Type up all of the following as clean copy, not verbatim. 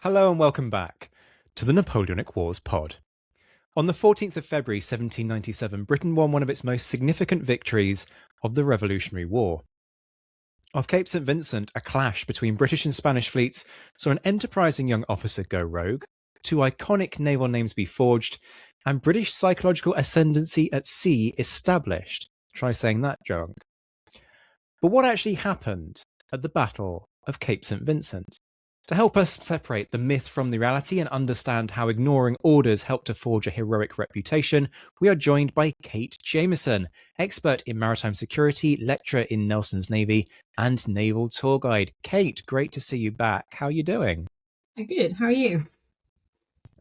Hello and welcome back to the Napoleonic Wars pod. On the 14th of February 1797, Britain won one of its most significant victories of the Revolutionary War. Off Cape St. Vincent, a clash between British and Spanish fleets saw an enterprising young officer go rogue, two iconic naval names be forged, and British psychological ascendancy at sea established. Try saying that, Junk. But what actually happened at the Battle of Cape St. Vincent? To help us separate the myth from the reality and understand how ignoring orders helped to forge a heroic reputation, we are joined by Kate Jamieson, expert in maritime security, lecturer in Nelson's Navy, and naval tour guide. Kate, great to see you back. How are you doing? Good. How are you?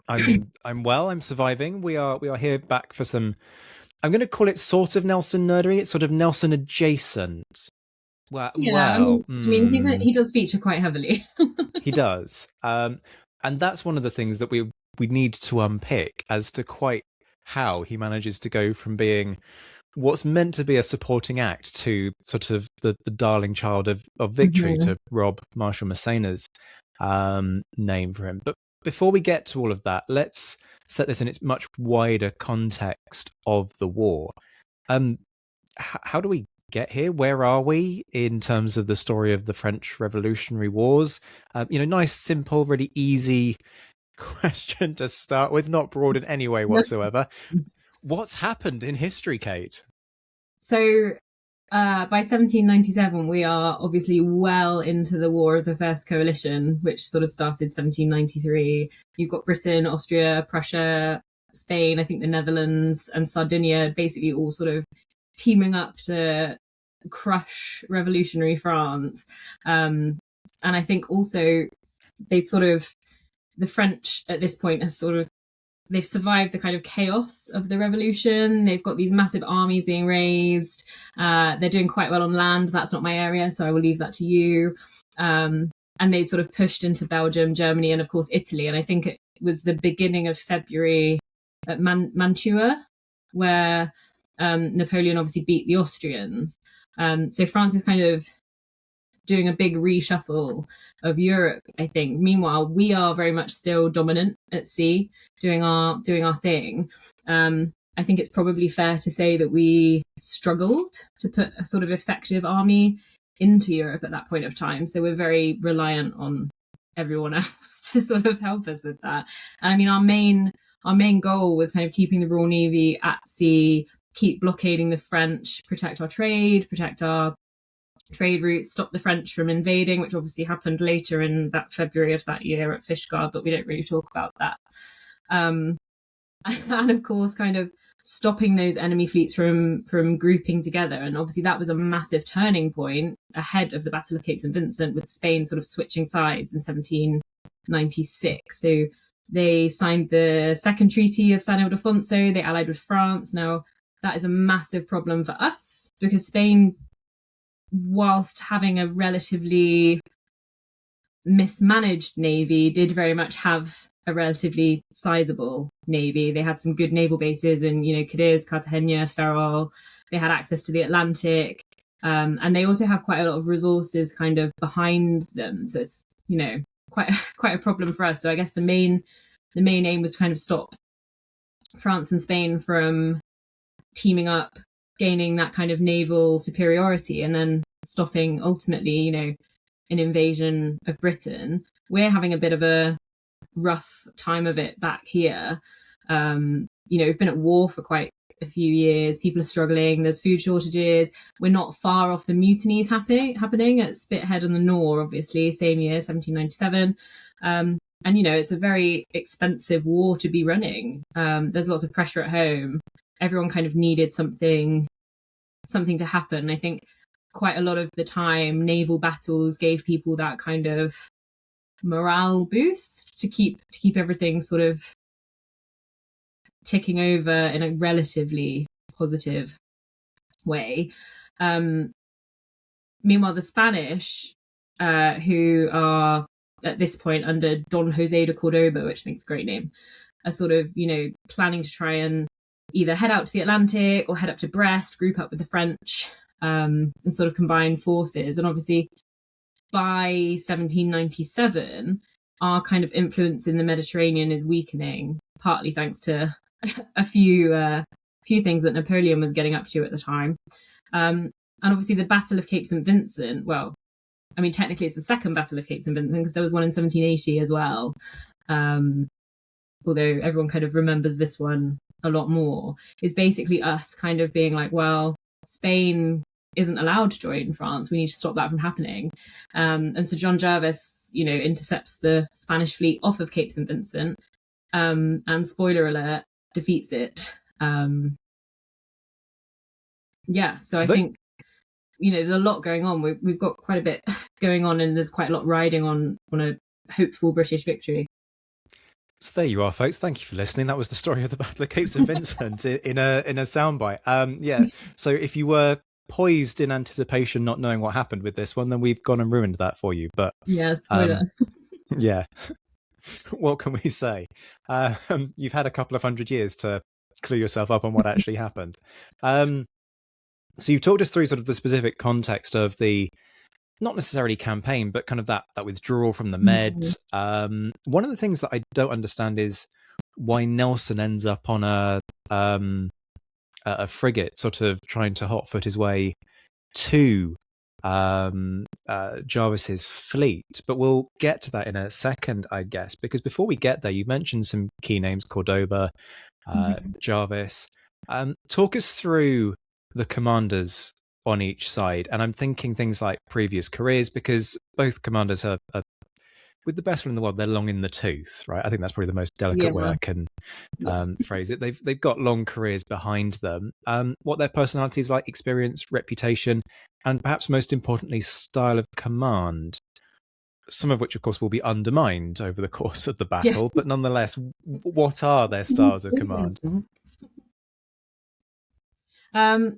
I'm well. I'm surviving. We are here back for some. I'm going to call it sort of Nelson nerdery. It's sort of Nelson adjacent. Well, yeah, well, I mean he does feature quite heavily. He does, and that's one of the things that we need to unpick as to quite how he manages to go from being what's meant to be a supporting act to sort of the darling child of victory to rob Marshal Massena's name for him. But before we get to all of that, let's set this in its much wider context of the war. How do we get here? Where are we in terms of the story of the French Revolutionary Wars? Nice, simple, really easy question to start with, not broad in any way whatsoever. What's happened in history, Kate? So by 1797, we are obviously well into the War of the First Coalition, which sort of started 1793. You've got Britain, Austria, Prussia, Spain, I think the Netherlands and Sardinia, basically all sort of teaming up to crush revolutionary France. And I think also the French at this point they've survived the kind of chaos of the revolution. They've got these massive armies being raised. They're doing quite well on land. That's not my area, so I will leave that to you. And they sort of pushed into Belgium, Germany, and of course Italy. And I think it was the beginning of February at Mantua, where Napoleon obviously beat the Austrians. So France is kind of doing a big reshuffle of Europe, I think. Meanwhile, we are very much still dominant at sea, doing our thing. I think it's probably fair to say that we struggled to put a sort of effective army into Europe at that point of time. So we're very reliant on everyone else to sort of help us with that. And I mean, our main goal was kind of keeping the Royal Navy at sea, keep blockading the French, protect our trade routes, stop the French from invading, which obviously happened later in that February of that year at Fishguard, but we don't really talk about that. And of course, kind of stopping those enemy fleets from grouping together. And obviously that was a massive turning point ahead of the Battle of Cape St. Vincent, with Spain sort of switching sides in 1796. So they signed the Second Treaty of San Ildefonso, they allied with France. Now, that is a massive problem for us because Spain, whilst having a relatively mismanaged navy, did very much have a relatively sizable navy. They had some good naval bases in, Cadiz, Cartagena, Ferrol. They had access to the Atlantic. And they also have quite a lot of resources kind of behind them. So it's, quite a problem for us. So I guess the main aim was to kind of stop France and Spain from teaming up, gaining that kind of naval superiority, and then stopping ultimately, an invasion of Britain. We're having a bit of a rough time of it back here. We've been at war for quite a few years. People are struggling. There's food shortages. We're not far off the mutinies happening at Spithead and the Nore, obviously, same year, 1797. And, it's a very expensive war to be running. There's lots of pressure at home. Everyone kind of needed something to happen. I think quite a lot of the time, naval battles gave people that kind of morale boost to keep everything sort of ticking over in a relatively positive way. Meanwhile, the Spanish, who are at this point under Don Jose de Cordoba, which I think is a great name, are sort of, planning to try and either head out to the Atlantic or head up to Brest, group up with the French, and sort of combine forces. And obviously by 1797, our kind of influence in the Mediterranean is weakening, partly thanks to a few things that Napoleon was getting up to at the time. And obviously the Battle of Cape St. Vincent, well, I mean, technically it's the second Battle of Cape St. Vincent because there was one in 1780 as well. Although everyone kind of remembers this one a lot more, is basically us kind of being like, well, Spain isn't allowed to join France. We need to stop that from happening. And so John Jervis, intercepts the Spanish fleet off of Cape St. Vincent, and spoiler alert, defeats it. So I think, there's a lot going on. We've got quite a bit going on, and there's quite a lot riding on a hopeful British victory. So there you are, folks. Thank you for listening. That was the story of the Battle of Cape St. Vincent in a soundbite. So if you were poised in anticipation, not knowing what happened with this one, then we've gone and ruined that for you. But spoiler. Yeah. What can we say? You've had a couple of 100 years to clue yourself up on what actually happened. So you've talked us through sort of the specific context of the, not necessarily campaign, but kind of that withdrawal from the Med. One of the things that I don't understand is why Nelson ends up on a frigate, sort of trying to hotfoot his way to Jarvis's fleet. But we'll get to that in a second, I guess, because before we get there, you mentioned some key names: Cordoba, Jervis. Talk us through the commanders on each side, and I'm thinking things like previous careers, because both commanders are with the best one in the world, they're long in the tooth, right? I think that's probably the most delicate way I can phrase it. They've got long careers behind them. What their personalities like, experience, reputation, and perhaps most importantly, style of command. Some of which, of course, will be undermined over the course of the battle, but nonetheless, what are their styles of command?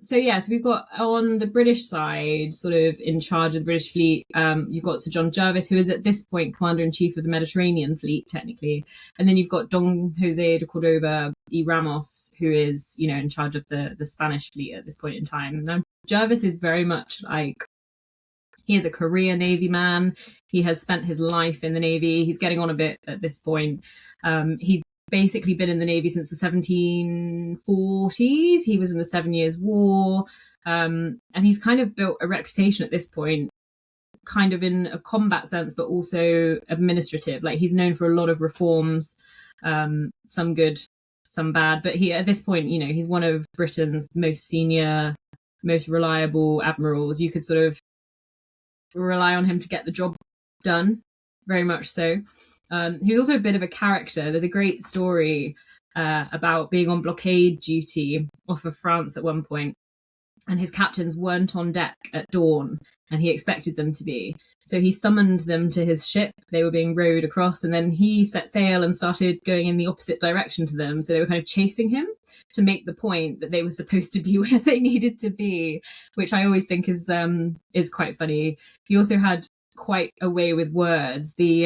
So we've got on the British side, sort of in charge of the British fleet, you've got Sir John Jervis, who is at this point Commander-in-Chief of the Mediterranean fleet, technically. And then you've got Don Jose de Cordoba y Ramos, who is, in charge of the Spanish fleet at this point in time. Now, Jervis is very much like, he is a career Navy man. He has spent his life in the Navy. He's getting on a bit at this point. He basically been in the Navy since the 1740s. He was in the 7 Years' War. And he's kind of built a reputation at this point, kind of in a combat sense, but also administrative. Like, he's known for a lot of reforms, some good, some bad. But at this point, he's one of Britain's most senior, most reliable admirals. You could sort of rely on him to get the job done, very much so. He was also a bit of a character. There's a great story about being on blockade duty off of France at one point, and his captains weren't on deck at dawn, and he expected them to be. So he summoned them to his ship. They were being rowed across, and then he set sail and started going in the opposite direction to them. So they were kind of chasing him to make the point that they were supposed to be where they needed to be, which I always think is quite funny. He also had quite a way with words. The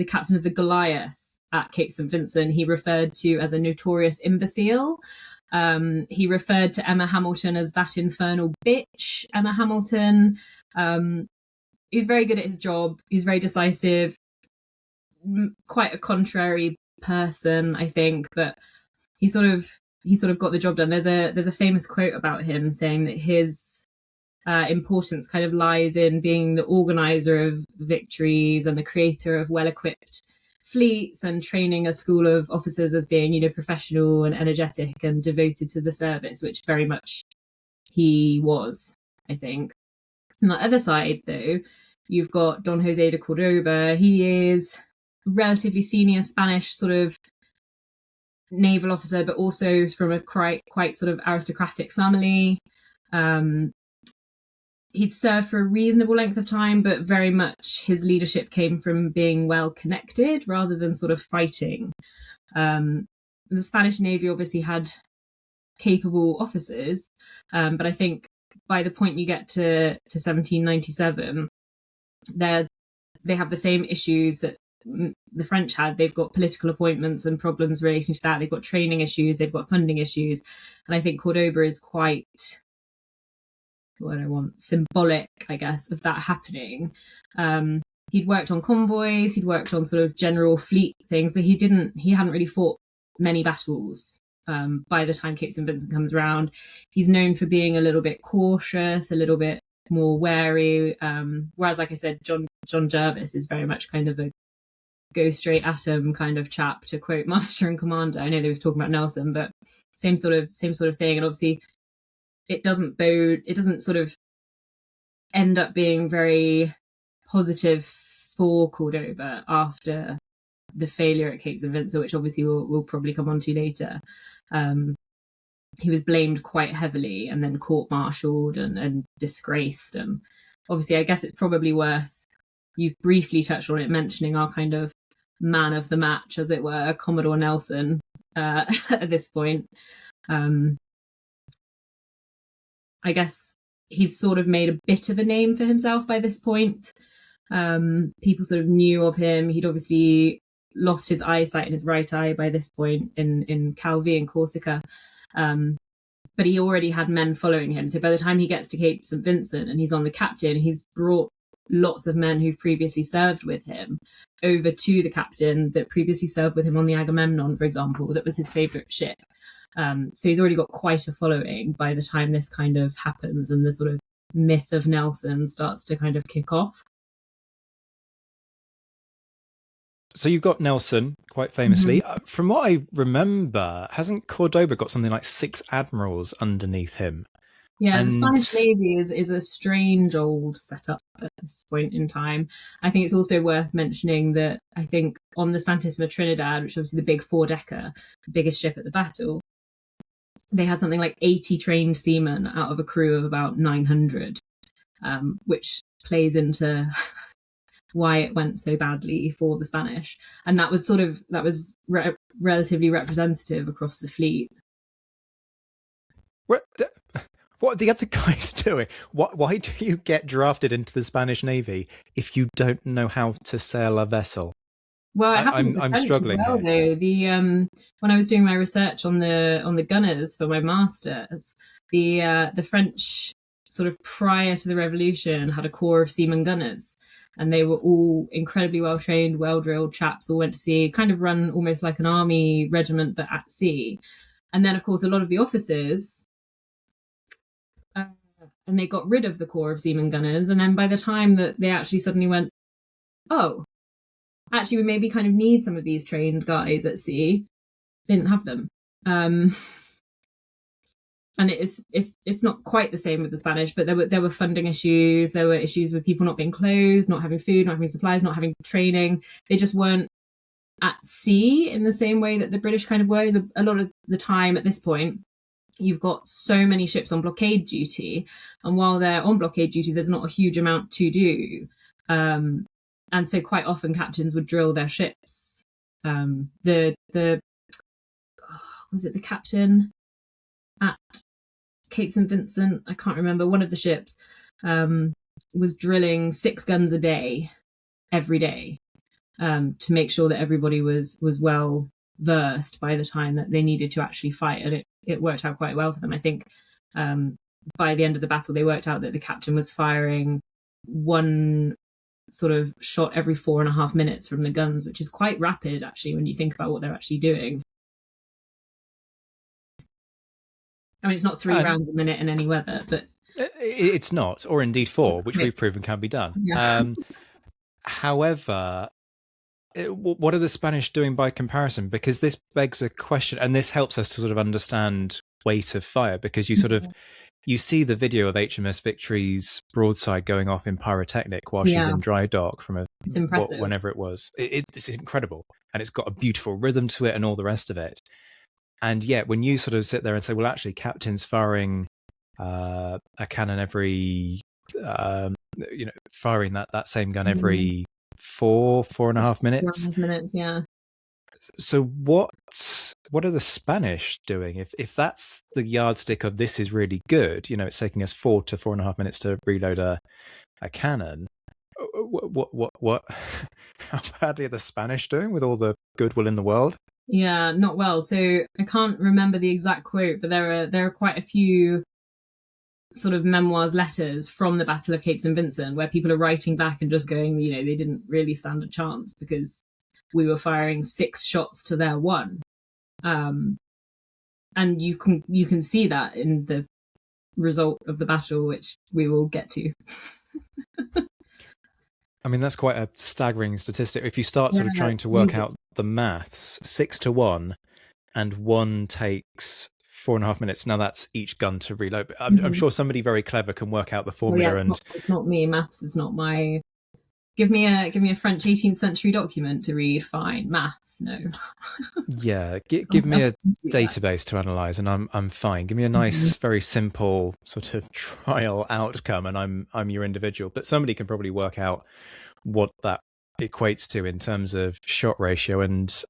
captain of the Goliath at Cape St. Vincent, he referred to as a notorious imbecile. He referred to Emma Hamilton as that infernal bitch, Emma Hamilton. He's very good at his job. He's very decisive, quite a contrary person, I think, but he sort of got the job done. There's a famous quote about him saying that his importance kind of lies in being the organizer of victories and the creator of well-equipped fleets and training a school of officers as being, professional and energetic and devoted to the service, which very much he was, I think. On the other side, though, you've got Don Jose de Cordoba. He is a relatively senior Spanish sort of naval officer, but also from a quite sort of aristocratic family. He'd served for a reasonable length of time, but very much his leadership came from being well connected rather than sort of fighting. The Spanish Navy obviously had capable officers, but I think by the point you get to 1797, they have the same issues that the French had. They've got political appointments and problems relating to that. They've got training issues. They've got funding issues. And I think Cordoba is quite, symbolic, I guess, of that happening. He'd worked on convoys. He'd worked on sort of general fleet things, but he hadn't really fought many battles. By the time Cape St. Vincent comes around, he's known for being a little bit cautious, a little bit more wary. Whereas, like I said, John Jervis is very much kind of a go straight at him kind of chap, to quote Master and Commander. I know they was talking about Nelson, but same sort of thing. And obviously, it doesn't sort of end up being very positive for Cordoba after the failure at Cape St. Vincent, which obviously we'll probably come on to later. He was blamed quite heavily and then court-martialed and disgraced. And obviously, I guess it's probably worth, you've briefly touched on it, mentioning our kind of man of the match, as it were, Commodore Nelson, at this point. I guess he's sort of made a bit of a name for himself by this point. People sort of knew of him. He'd obviously lost his eyesight in his right eye by this point in Calvi in Corsica. But he already had men following him. So by the time he gets to Cape St. Vincent and he's on the captain, he's brought lots of men who've previously served with him over to the captain that previously served with him on the Agamemnon, for example, that was his favourite ship. So he's already got quite a following by the time this kind of happens and the sort of myth of Nelson starts to kind of kick off. So you've got Nelson, quite famously. Mm-hmm. From what I remember, hasn't Cordoba got something like 6 admirals underneath him? Yeah, the Spanish Navy is a strange old setup at this point in time. I think it's also worth mentioning that I think on the Santissima Trinidad, which is obviously the big 4-decker, the biggest ship at the battle, they had something like 80 trained seamen out of a crew of about 900, which plays into why it went so badly for the Spanish. And that was relatively representative across the fleet. What are the other guys doing? Why do you get drafted into the Spanish Navy if you don't know how to sail a vessel? Well, I'm struggling. Well, though, when I was doing my research on the gunners for my masters, the French sort of prior to the revolution had a corps of seamen gunners, and they were all incredibly well trained, well drilled chaps. All went to sea, kind of run almost like an army regiment, but at sea. And then, of course, a lot of the officers. And they got rid of the corps of seamen gunners. And then by the time that they actually suddenly went, oh, actually, we maybe kind of need some of these trained guys at sea, they didn't have them. And it's not quite the same with the Spanish, but there were funding issues. There were issues with people not being clothed, not having food, not having supplies, not having training. They just weren't at sea in the same way that the British kind of were. A lot of the time at this point, you've got so many ships on blockade duty, and while they're on blockade duty, there's not a huge amount to do. And so quite often captains would drill their ships. Was it the captain at Cape St. Vincent? I can't remember. One of the ships was drilling 6 guns a day, every day, to make sure that everybody was well versed by the time that they needed to actually fight. And it worked out quite well for them. I think by the end of the battle, they worked out that the captain was firing 1 sort of shot every 4.5 minutes from the guns, which is quite rapid, actually, when you think about what they're actually doing. I mean, it's not 3 rounds a minute in any weather, but... It's not, or indeed 4, which we've proven can be done. Yeah. However, what are the Spanish doing by comparison? Because this begs a question, and this helps us to sort of understand weight of fire, because you sort of... You see the video of HMS Victory's broadside going off in pyrotechnic while she's in dry dock from whenever it was. It's incredible. And it's got a beautiful rhythm to it and all the rest of it. And yet, when you sort of sit there and say, well, actually, captain's firing a cannon every, firing that same gun every 4.5 minutes. 4.5 minutes, yeah. So what are the Spanish doing? If that's the yardstick of this is really good, it's taking us 4 to 4.5 minutes to reload a cannon. what? How badly are the Spanish doing with all the goodwill in the world? Yeah, not well. So I can't remember the exact quote, but there are quite a few sort of memoirs, letters from the Battle of Cape St. Vincent where people are writing back and just going, they didn't really stand a chance because we were firing 6 shots to their 1. And you can see that in the result of the battle, which we will get to. I mean, that's quite a staggering statistic. If you start sort of trying to work out the maths, 6 to 1, and 1 takes 4.5 minutes. Now that's each gun to reload. I'm sure somebody very clever can work out the formula. It's not me. Maths is not my. Give me a French 18th century document to read. Fine. Maths, no. Yeah, give me a database to analyze, and I'm fine. Give me a nice, very simple sort of trial outcome, and I'm your individual. But somebody can probably work out what that equates to in terms of shot ratio and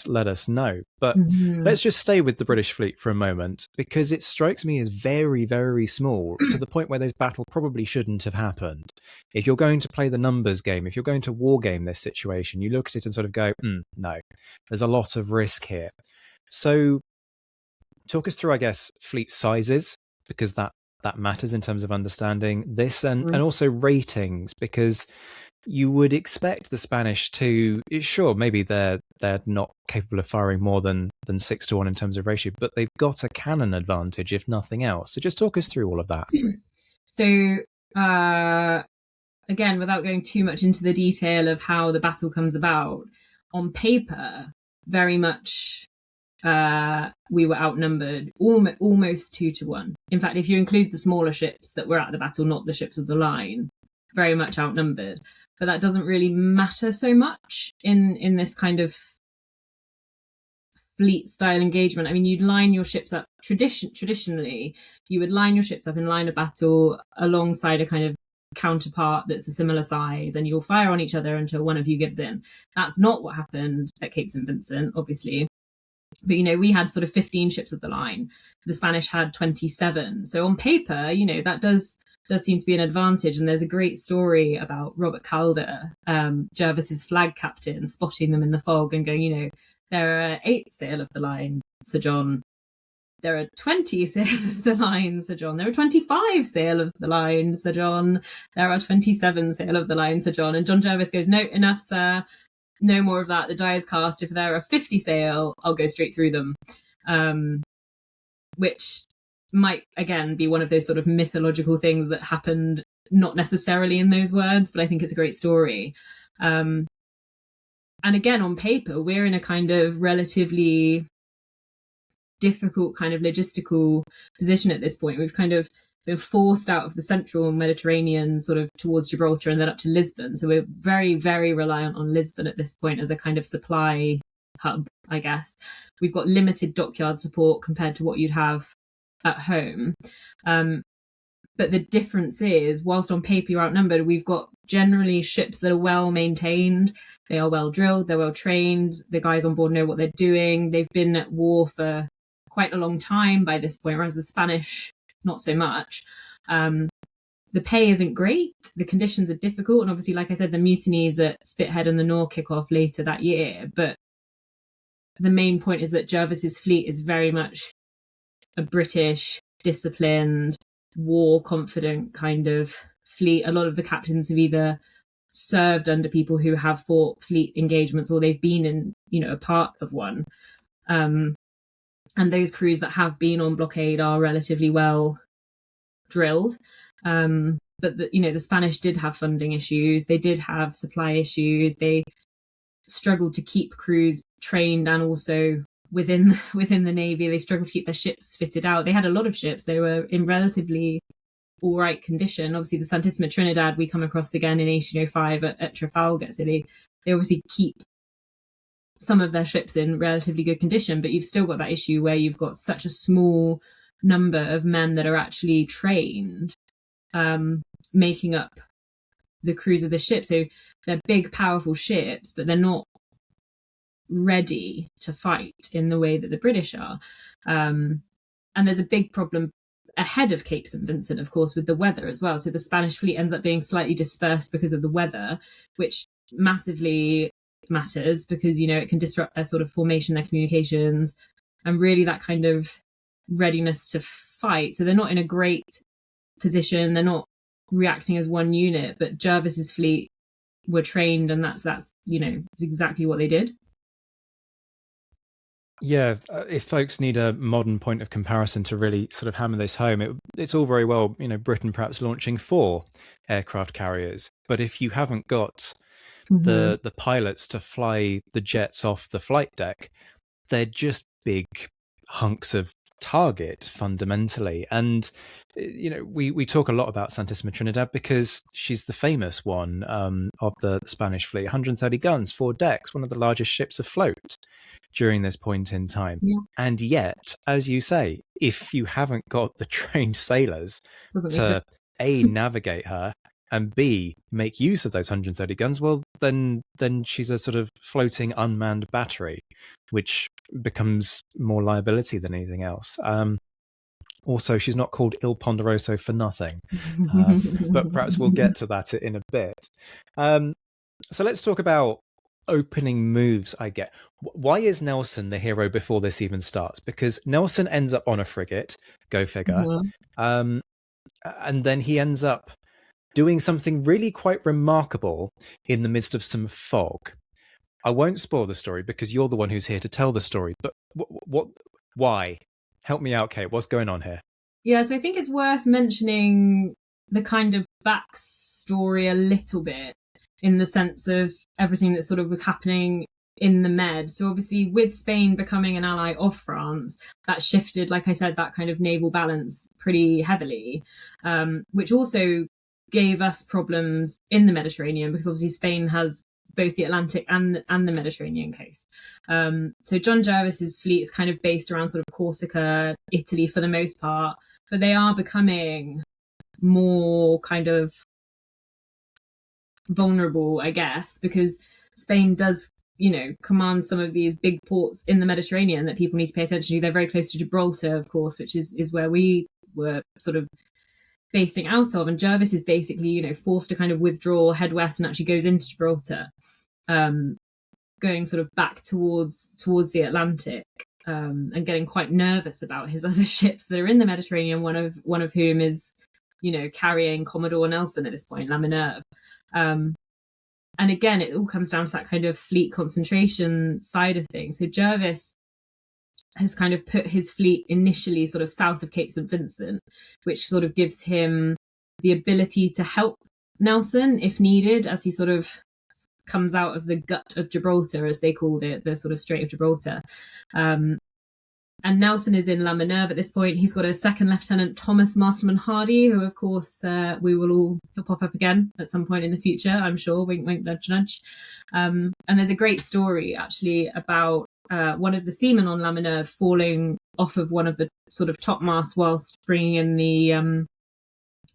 let us know. But let's just stay with the British fleet for a moment, because it strikes me as very, very small, to the point where this battle probably shouldn't have happened. If you're going to play the numbers game, if you're going to war game this situation, you look at it and sort of go, no, there's a lot of risk here. So talk us through, I guess, fleet sizes, because that matters in terms of understanding this, and also ratings, because you would expect the Spanish to, sure, maybe they're not capable of firing more than 6 to 1 in terms of ratio, but they've got a cannon advantage, if nothing else. So just talk us through all of that. So, again, without going too much into the detail of how the battle comes about, on paper, very much we were outnumbered almost 2 to 1. In fact, if you include the smaller ships that were at the battle, not the ships of the line, very much outnumbered. But that doesn't really matter so much in this kind of fleet style engagement. I mean, you'd line your ships up traditionally, you would line your ships up in line of battle alongside a kind of counterpart that's a similar size, and you'll fire on each other until one of you gives in. That's not what happened at Cape St. Vincent, obviously. But, we had sort of 15 ships of the line. The Spanish had 27. So on paper, that does seem to be an advantage. And there's a great story about Robert Calder, Jervis's flag captain, spotting them in the fog and going, there are 8 sail of the line, Sir John. There are 20 sail of the line, Sir John. There are 25 sail of the line, Sir John. There are 27 sail of the line, Sir John. And John Jervis goes, no, enough, sir. No more of that. The die is cast. If there are 50 sail, I'll go straight through them. Which might, again, be one of those sort of mythological things that happened, not necessarily in those words, but I think it's a great story. And again, on paper, we're in a kind of relatively difficult kind of logistical position at this point. We've kind of been forced out of the central Mediterranean sort of towards Gibraltar and then up to Lisbon. So we're very, very reliant on Lisbon at this point as a kind of supply hub, I guess. We've got limited dockyard support compared to what you'd have at home. But the difference is, whilst on paper you're outnumbered, we've got generally ships that are well maintained. They are well drilled, they're well trained. The guys on board know what they're doing. They've been at war for quite a long time by this point, whereas the Spanish, not so much. The pay isn't great. The conditions are difficult. And obviously, like I said, the mutinies at Spithead and the Nore kick off later that year. But the main point is that Jervis's fleet is very much a British, disciplined, war-confident kind of fleet. A lot of the captains have either served under people who have fought fleet engagements, or they've been in, a part of one. And those crews that have been on blockade are relatively well drilled. But the Spanish did have funding issues. They did have supply issues. They struggled to keep crews trained, and also within the Navy, they struggled to keep their ships fitted out. They had a lot of ships. They were in relatively all right condition. Obviously, the Santissima Trinidad we come across again in 1805 at Trafalgar. So they obviously keep some of their ships in relatively good condition, but you've still got that issue where you've got such a small number of men that are actually trained, making up the crews of the ship. So they're big, powerful ships, but they're not ready to fight in the way that the British are. And there's a big problem ahead of Cape St. Vincent, of course, with the weather as well. So the Spanish fleet ends up being slightly dispersed because of the weather, which massively matters because, you know, it can disrupt their sort of formation, their communications, and really that kind of readiness to fight. So they're not in a great position. They're not reacting as one unit, but Jervis's fleet were trained, and that's you know, it's exactly what they did. Yeah, if folks need a modern point of comparison to really sort of hammer this home, it's all very well, you know, Britain perhaps launching 4 aircraft carriers, but if you haven't got the pilots to fly the jets off the flight deck, they're just big hunks of target fundamentally. And you know, we talk a lot about Santissima Trinidad because she's the famous one of the Spanish fleet. 130 guns, 4 decks, one of the largest ships afloat during this point in time. Yeah. And yet, as you say, if you haven't got the trained sailors to A, navigate her, and B, make use of those 130 guns, well, then she's a sort of floating unmanned battery, which becomes more liability than anything else. Also, she's not called Il Ponderoso for nothing, but perhaps we'll get to that in a bit. So let's talk about opening moves, I get. Why is Nelson the hero before this even starts? Because Nelson ends up on a frigate, go figure, and then he ends up doing something really quite remarkable in the midst of some fog. I won't spoil the story because you're the one who's here to tell the story, but why? Help me out, Kate. What's going on here? Yeah, so I think it's worth mentioning the kind of backstory a little bit in the sense of everything that sort of was happening in the Med. So obviously with Spain becoming an ally of France, that shifted, like I said, that kind of naval balance pretty heavily, which also gave us problems in the Mediterranean because obviously Spain has both the Atlantic and the Mediterranean coast. So John Jervis's fleet is kind of based around sort of Corsica, Italy for the most part, but they are becoming more kind of vulnerable, I guess, because Spain does, you know, command some of these big ports in the Mediterranean that people need to pay attention to. They're very close to Gibraltar, of course, which is where we were sort of basing out of, and Jervis is basically, you know, forced to kind of withdraw, head west, and actually goes into Gibraltar, going sort of back towards the Atlantic, and getting quite nervous about his other ships that are in the Mediterranean. One of whom is, you know, carrying Commodore Nelson at this point, La Minerve. And again, it all comes down to that kind of fleet concentration side of things. So Jervis has kind of put his fleet initially sort of south of Cape St. Vincent, which sort of gives him the ability to help Nelson if needed as he sort of comes out of the gut of Gibraltar, as they called it, the sort of Strait of Gibraltar. And Nelson is in La Minerve at this point. He's got a second lieutenant, Thomas Masterman Hardy, who, of course, he'll pop up again at some point in the future, I'm sure. Wink, wink, nudge, nudge. And there's a great story, actually, about one of the seamen on La Minerve falling off of one of the sort of topmasts whilst bringing in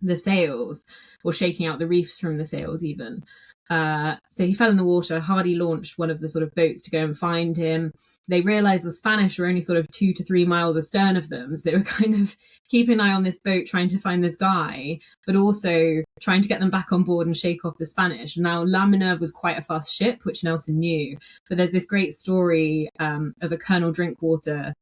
the sails, or shaking out the reefs from the sails even. So he fell in the water. Hardy launched one of the sort of boats to go and find him. They realised the Spanish were only sort of 2 to 3 miles astern of them. So they were kind of keeping an eye on this boat, trying to find this guy, but also trying to get them back on board and shake off the Spanish. Now, La Minerve was quite a fast ship, which Nelson knew. But there's this great story of a Colonel Drinkwater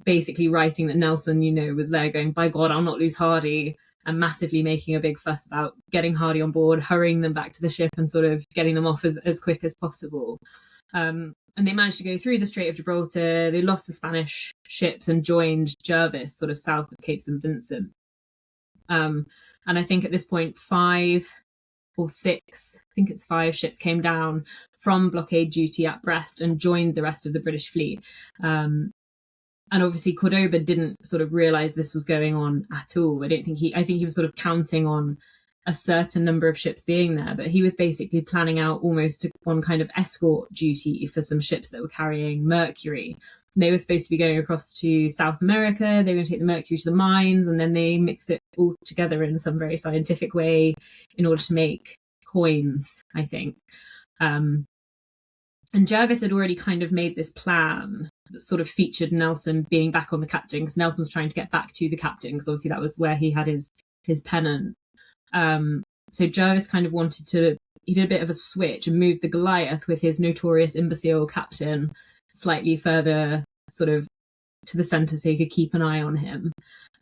basically writing that Nelson, you know, was there going, by God, I'll not lose Hardy, and massively making a big fuss about getting Hardy on board, hurrying them back to the ship and sort of getting them off as quick as possible. And they managed to go through the Strait of Gibraltar. They lost the Spanish ships and joined Jervis sort of south of Cape St. Vincent. And I think at this point, 5 or 6, I think it's 5 ships came down from blockade duty at Brest and joined the rest of the British fleet. And obviously Cordoba didn't sort of realise this was going on at all. I think he was sort of counting on a certain number of ships being there, but he was basically planning out almost on kind of escort duty for some ships that were carrying mercury. They were supposed to be going across to South America. They were going to take the mercury to the mines, and then they mix it all together in some very scientific way in order to make coins, I think. And Jervis had already kind of made this plan sort of featured Nelson being back on the captain, because Nelson was trying to get back to the captain, because obviously that was where he had his pennant. So Jervis kind of he did a bit of a switch and moved the Goliath with his notorious imbecile captain slightly further sort of to the centre so he could keep an eye on him,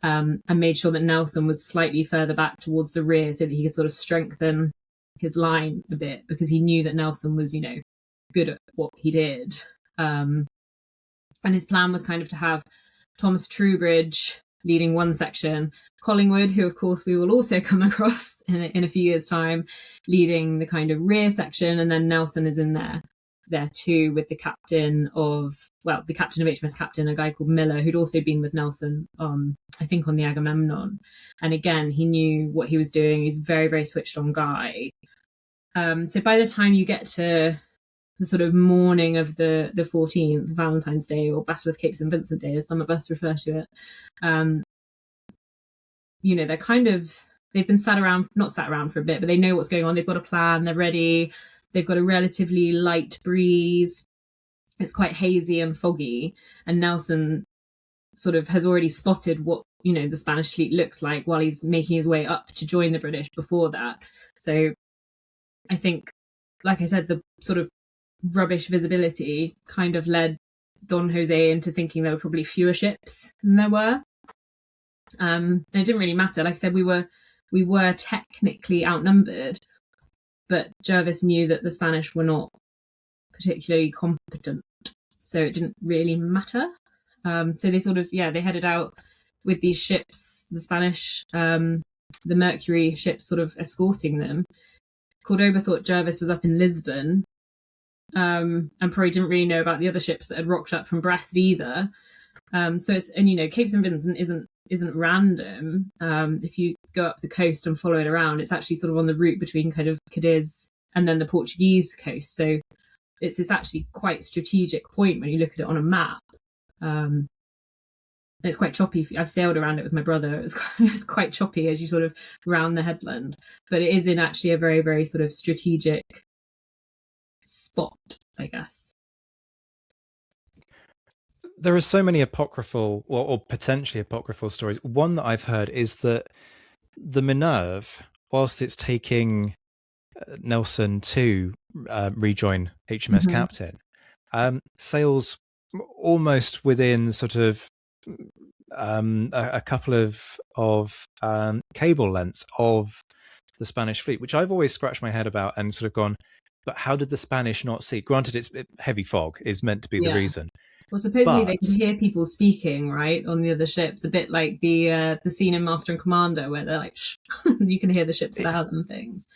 and made sure that Nelson was slightly further back towards the rear so that he could sort of strengthen his line a bit, because he knew that Nelson was, good at what he did. And his plan was kind of to have Thomas Troubridge leading one section, Collingwood, who of course we will also come across in a few years' time, leading the kind of rear section, and then Nelson is in there too with the captain of HMS Captain, a guy called Miller, who'd also been with Nelson, I think on the Agamemnon. And again, he knew what he was doing. He's a very, very switched on guy. So by the time you get to the sort of morning of the 14th, Valentine's Day, or Battle of Cape St. Vincent Day, as some of us refer to it, they've been not sat around for a bit, but they know what's going on. They've got a plan. They're ready. They've got a relatively light breeze. It's quite hazy and foggy. And Nelson sort of has already spotted what, the Spanish fleet looks like while he's making his way up to join the British before that. So I think, like I said, the sort of rubbish visibility kind of led Don Jose into thinking there were probably fewer ships than there were. And it didn't really matter. Like I said, we were technically outnumbered, but Jervis knew that the Spanish were not particularly competent, so it didn't really matter. So they sort of, they headed out with these ships, the Spanish, the Mercury ships sort of escorting them. Cordoba thought Jervis was up in Lisbon, and probably didn't really know about the other ships that had rocked up from Brest either. Cape St. Vincent isn't random. If you go up the coast and follow it around, it's actually sort of on the route between kind of Cadiz and then the Portuguese coast. So it's actually quite strategic point when you look at it on a map. And it's quite choppy. I've sailed around it with my brother. It's quite choppy as you sort of round the headland, but it is in actually a very, very sort of strategic spot, I guess. There are so many apocryphal or potentially apocryphal stories. One that I've heard is that the Minerve, whilst it's taking Nelson to rejoin HMS Captain, sails almost within sort of a couple of cable lengths of the Spanish fleet, which I've always scratched my head about and sort of gone, but how did the Spanish not see? Granted, it's heavy fog is meant to be the reason. Well, supposedly they can hear people speaking, right, on the other ships, a bit like the scene in Master and Commander where they're like, shh, you can hear the ships about and things.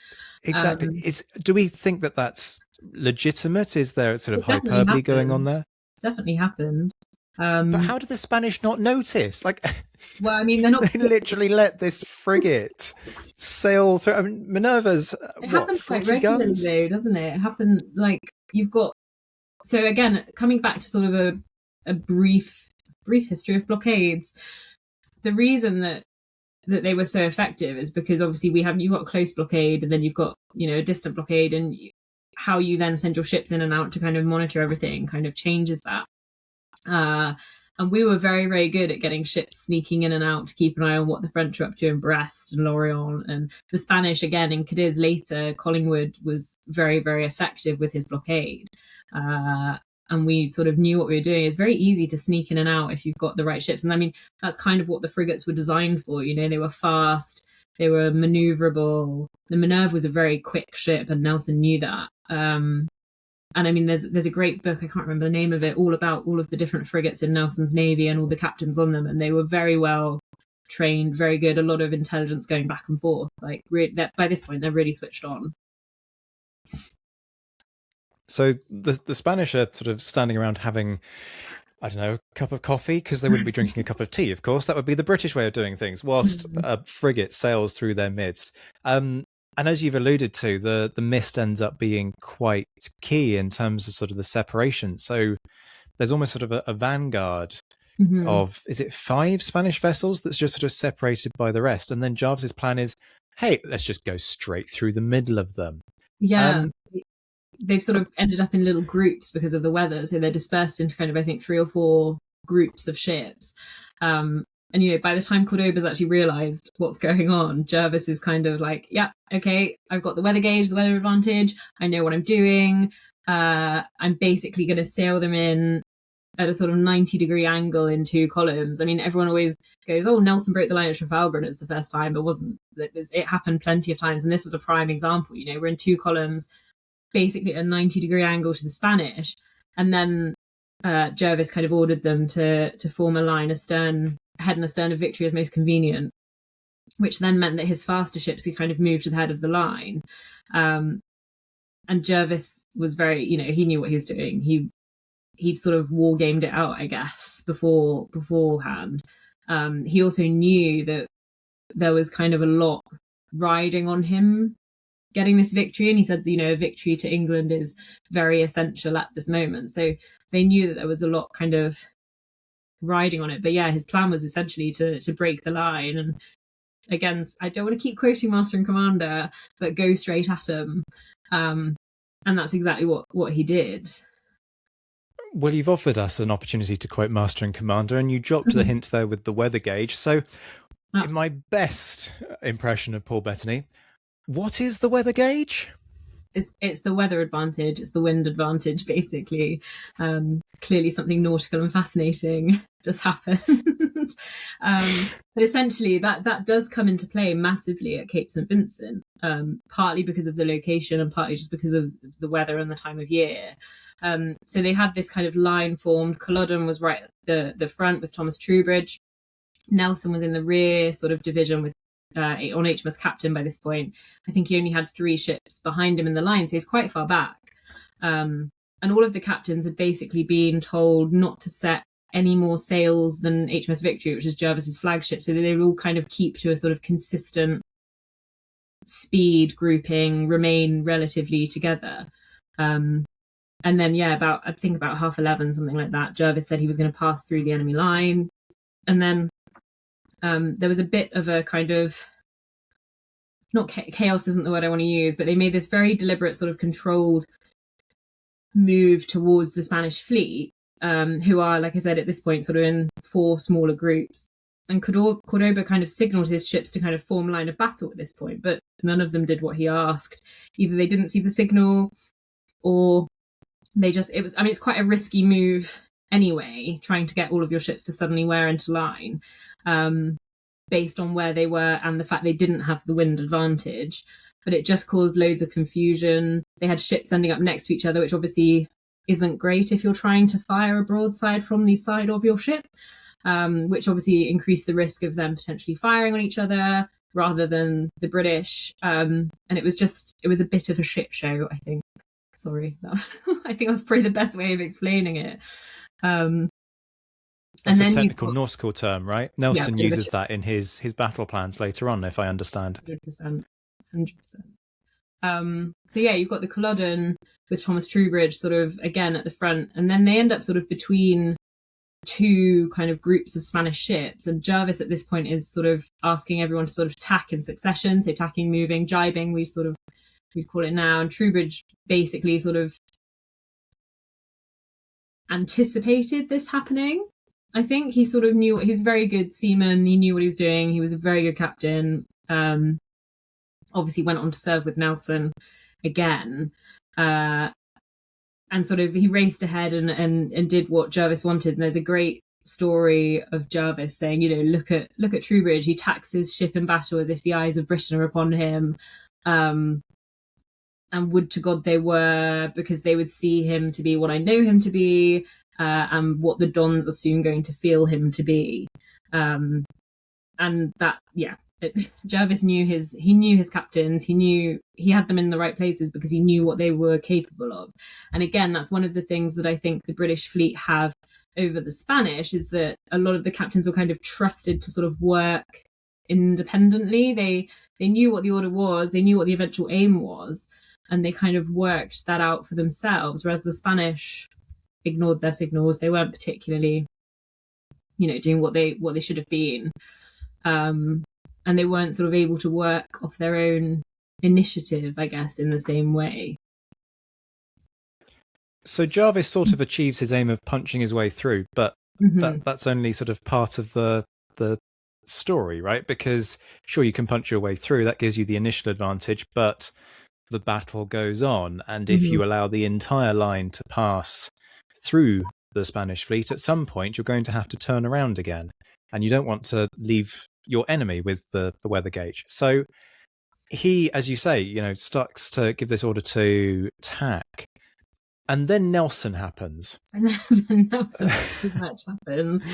Exactly. Do we think that that's legitimate? Is there sort of hyperbole going on there? It's definitely happened. But how did the Spanish not notice? Like, well, I mean, they're not. They literally let this frigate sail through. I mean, Minerva's it happens quite regularly, though, doesn't it? It happened like you've got. So again, coming back to sort of a brief history of blockades, the reason that they were so effective is because obviously you've got a close blockade, and then you've got a distant blockade, and how you then send your ships in and out to kind of monitor everything kind of changes that. And we were very, very good at getting ships sneaking in and out to keep an eye on what the French were up to in Brest and Lorient, and the Spanish again in Cadiz later. Collingwood was very, very effective with his blockade. And we sort of knew what we were doing. It's very easy to sneak in and out if you've got the right ships. And I mean, that's kind of what the frigates were designed for. They were fast, they were maneuverable. The Minerve was a very quick ship, and Nelson knew that. And I mean, there's a great book, I can't remember the name of it, all about all of the different frigates in Nelson's Navy and all the captains on them. And they were very well trained, very good, a lot of intelligence going back and forth. Like, by this point, they're really switched on. So the Spanish are sort of standing around having, I don't know, a cup of coffee, because they wouldn't be drinking a cup of tea, of course. That would be the British way of doing things, whilst a frigate sails through their midst. And as you've alluded to, the mist ends up being quite key in terms of sort of the separation. So there's almost sort of a vanguard of, is it 5 Spanish vessels that's just sort of separated by the rest? And then Jarvis's plan is, hey, let's just go straight through the middle of them. Yeah. they've sort of ended up in little groups because of the weather. So they're dispersed into kind of, I think, 3 or 4 groups of ships. And, you know, by the time Cordoba's actually realised what's going on, Jervis is kind of like, yeah, okay, I've got the weather gauge, the weather advantage. I know what I'm doing. I'm basically going to sail them in at a sort of 90-degree angle in 2 columns. I mean, everyone always goes, oh, Nelson broke the line at Trafalgar, and it's the first time. But it happened plenty of times. And this was a prime example. You know, we're in 2 columns, basically at a 90-degree angle to the Spanish. And then Jervis kind of ordered them to form a line head and astern of Victory as most convenient, which then meant that his faster ships could kind of move to the head of the line. And Jervis was very, you know, he knew what he was doing. He'd sort of war gamed it out, I guess, beforehand. He also knew that there was kind of a lot riding on him getting this victory, and he said, you know, a victory to England is very essential at this moment. So they knew that there was a lot kind of riding on it. But yeah, his plan was essentially to break the line. And again, I don't want to keep quoting Master and Commander, but go straight at him. And that's exactly what he did. Well, you've offered us an opportunity to quote Master and Commander, and you dropped the hint there with the weather gauge. So, in my best impression of Paul Bettany, what is the weather gauge? It's the weather advantage. It's the wind advantage, basically. Clearly, something nautical and fascinating just happened. But essentially, that does come into play massively at Cape St. Vincent, partly because of the location and partly just because of the weather and the time of year. So they had this kind of line formed. Culloden was right at the front with Thomas Troubridge. Nelson was in the rear sort of division with on HMS Captain by this point. I think he only had 3 ships behind him in the line, so he's quite far back. And all of the captains had basically been told not to set any more sails than HMS Victory, which is Jervis's flagship, so that they would all kind of keep to a sort of consistent speed grouping, remain relatively together. And then, yeah, about 11:30, something like that, Jervis said he was going to pass through the enemy line. And then there was a bit of a kind of, not chaos isn't the word I want to use, but they made this very deliberate sort of controlled move towards the Spanish fleet, who are, like I said, at this point sort of in 4 smaller groups. And Cordoba kind of signalled his ships to kind of form line of battle at this point, but none of them did what he asked. Either they didn't see the signal, or it's quite a risky move anyway, trying to get all of your ships to suddenly wear into line, based on where they were and the fact they didn't have the wind advantage. But it just caused loads of confusion. They had ships ending up next to each other, which obviously isn't great if you're trying to fire a broadside from the side of your ship, which obviously increased the risk of them potentially firing on each other rather than the British. And it was a bit of a shit show, I think. Sorry. I think that's probably the best way of explaining it. That's a technical nautical term, right? Nelson uses that in his battle plans later on, if I understand. 100%. So yeah, you've got the Culloden with Thomas Troubridge sort of again at the front, and then they end up sort of between 2 kind of groups of Spanish ships, and Jervis at this point is sort of asking everyone to sort of tack in succession, so tacking, moving, jibing, we'd call it now, and Troubridge basically sort of anticipated this happening. I think he sort of knew, he was a very good seaman, he knew what he was doing, he was a very good captain. Obviously went on to serve with Nelson again, and sort of he raced ahead and did what Jervis wanted. And there's a great story of Jervis saying, you know, look at Troubridge, he tacks his ship in battle as if the eyes of Britain are upon him, and would to God they were, because they would see him to be what I know him to be, and what the Dons are soon going to feel him to be. And that, yeah, Jervis knew his captains, he had them in the right places because he knew what they were capable of. And again, that's one of the things that I think the British fleet have over the Spanish, is that a lot of the captains were kind of trusted to sort of work independently. They knew what the order was, they knew what the eventual aim was, and they kind of worked that out for themselves, whereas the Spanish ignored their signals. They weren't particularly, you know, doing what they should have been. And they weren't sort of able to work off their own initiative, I guess, in the same way. So Jarvis sort of achieves his aim of punching his way through, but that's only sort of part of the story, right? Because sure, you can punch your way through, that gives you the initial advantage, but the battle goes on, and if you allow the entire line to pass through the Spanish fleet, at some point you're going to have to turn around again, and you don't want to leave your enemy with the weather gauge. So he, as you say, starts to give this order to tack. And then Nelson happens. And then Nelson pretty much happens.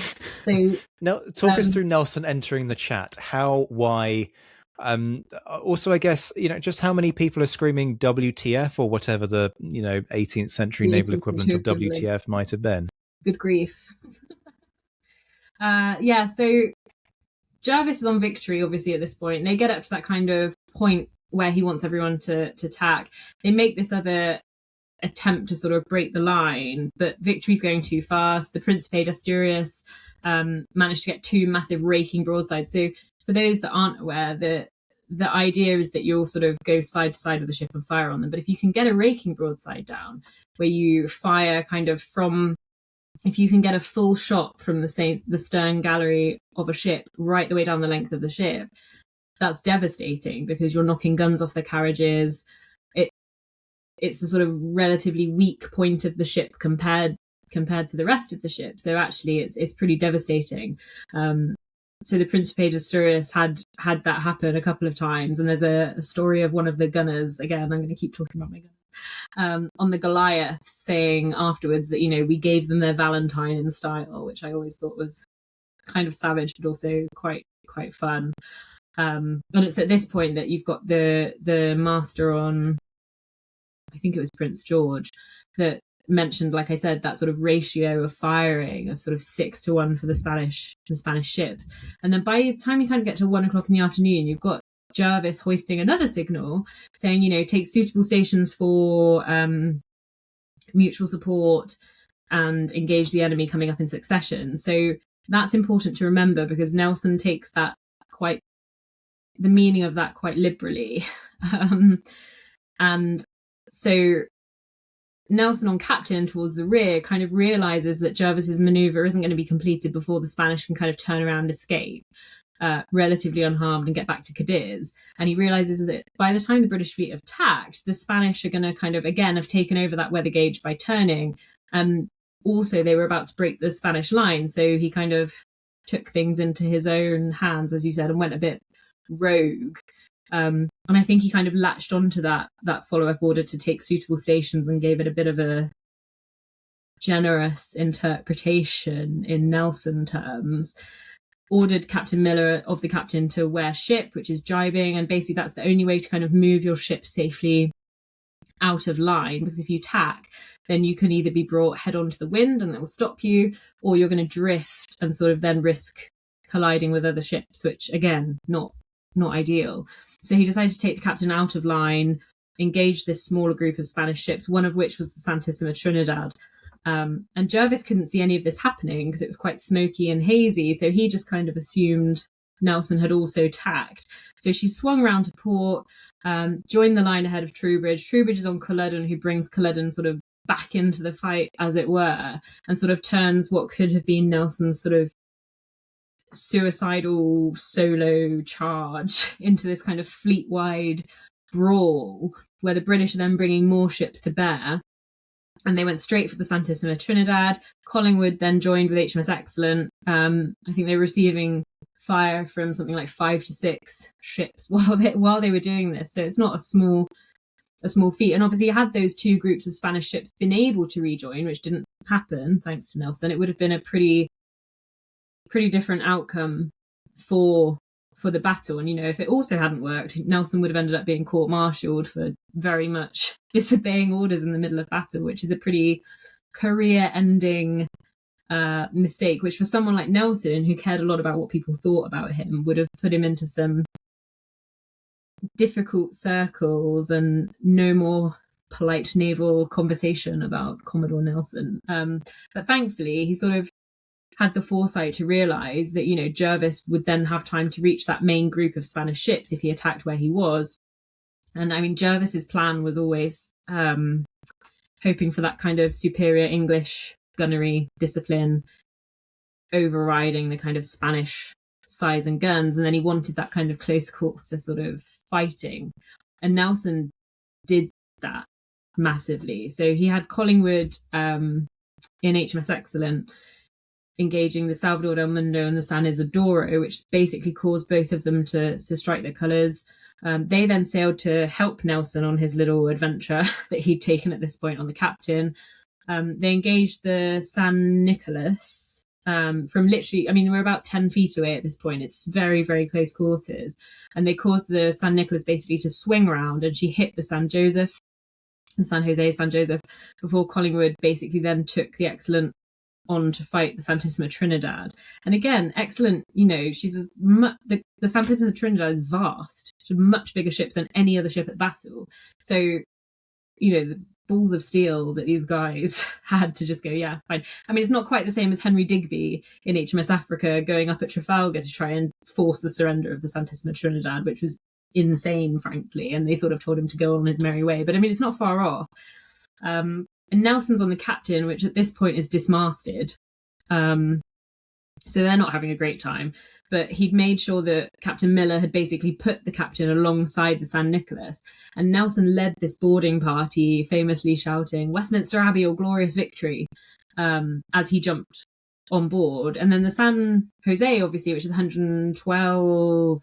So now, talk us through Nelson entering the chat. How, why? Also, I guess, just how many people are screaming WTF or whatever the 18th century naval equivalent of WTF might have been. Good grief. So Jervis is on victory, obviously, at this point. And they get up to that kind of point where he wants everyone to attack. They make this other attempt to sort of break the line, but victory's going too fast. The Principe d'Asturias managed to get 2 massive raking broadsides. So for those that aren't aware, the idea is that you'll sort of go side to side of the ship and fire on them. But if you can get a raking broadside down, where you fire kind of if you can get a full shot from the stern gallery of a ship right the way down the length of the ship, that's devastating because you're knocking guns off the carriages. It's a sort of relatively weak point of the ship compared to the rest of the ship. So actually it's pretty devastating. So the Principe d'Asturias had that happen a couple of times. And there's a story of one of the gunners, again, I'm going to keep talking about my gunners, on the Goliath saying afterwards that, we gave them their Valentine in style, which I always thought was kind of savage, but also quite fun. And it's at this point that you've got the master on, I think it was Prince George, that mentioned, like I said, that sort of ratio of firing of sort of 6-1 for the Spanish ships. And then by the time you kind of get to 1 o'clock in the afternoon, you've got Jervis hoisting another signal saying, take suitable stations for mutual support and engage the enemy coming up in succession. So that's important to remember because Nelson takes the meaning of that quite liberally. And so Nelson, on captain towards the rear, kind of realizes that Jervis's maneuver isn't going to be completed before the Spanish can kind of turn around and escape relatively unharmed and get back to Cadiz. And he realizes that by the time the British fleet have tacked, the Spanish are going to kind of, again, have taken over that weather gauge by turning. And also they were about to break the Spanish line. So he kind of took things into his own hands, as you said, and went a bit rogue. And I think he kind of latched onto that follow-up order to take suitable stations and gave it a bit of a generous interpretation in Nelson terms. Ordered Captain Miller of the captain to wear ship, which is jibing, and basically that's the only way to kind of move your ship safely out of line, because if you tack, then you can either be brought head on to the wind and that will stop you, or you're going to drift and sort of then risk colliding with other ships, which again, not ideal. So he decided to take the captain out of line, engage this smaller group of Spanish ships, one of which was the Santissima Trinidad. And Jervis couldn't see any of this happening because it was quite smoky and hazy. So he just kind of assumed Nelson had also tacked. So she swung round to port, joined the line ahead of Troubridge. Troubridge is on Culloden, who brings Culloden sort of back into the fight, as it were, and sort of turns what could have been Nelson's sort of suicidal solo charge into this kind of fleet-wide brawl, where the British are then bringing more ships to bear. And they went straight for the Santissima Trinidad. Collingwood then joined with HMS Excellent. I think they were receiving fire from something like 5 to 6 ships while they were doing this. So it's not a small feat. And obviously, had those 2 groups of Spanish ships been able to rejoin, which didn't happen thanks to Nelson, it would have been a pretty different outcome for the battle. And if it also hadn't worked, Nelson would have ended up being court-martialed for very much disobeying orders in the middle of battle, which is a pretty career-ending mistake, which for someone like Nelson, who cared a lot about what people thought about him, would have put him into some difficult circles and no more polite naval conversation about Commodore Nelson. But thankfully, he sort of had the foresight to realise that, Jervis would then have time to reach that main group of Spanish ships if he attacked where he was. And I mean, Jervis's plan was always hoping for that kind of superior English gunnery discipline overriding the kind of Spanish size and guns. And then he wanted that kind of close quarter sort of fighting. And Nelson did that massively. So he had Collingwood in HMS Excellent engaging the Salvador del Mundo and the San Isidoro, which basically caused both of them to strike their colours. They then sailed to help Nelson on his little adventure that he'd taken at this point on the Captain. They engaged the San Nicolas from literally, I mean, we're about 10 feet away at this point. It's very, very close quarters. And they caused the San Nicolas basically to swing round, and she hit the San Joseph, and San Joseph, before Collingwood basically then took the Excellent on to fight the Santissima Trinidad. And again, Excellent, you know, she's the Santissima Trinidad is vast. She's a much bigger ship than any other ship at battle. So, you know, the balls of steel that these guys had to just go, yeah, fine. I mean, it's not quite the same as Henry Digby in HMS Africa going up at Trafalgar to try and force the surrender of the Santissima Trinidad, which was insane, frankly. And they sort of told him to go on his merry way. But I mean, it's not far off. And Nelson's on the Captain, which at this point is dismasted. So they're not having a great time. But he'd made sure that Captain Miller had basically put the Captain alongside the San Nicolas. And Nelson led this boarding party, famously shouting, "Westminster Abbey or glorious victory," as he jumped on board. And then the San Jose, obviously, which is 112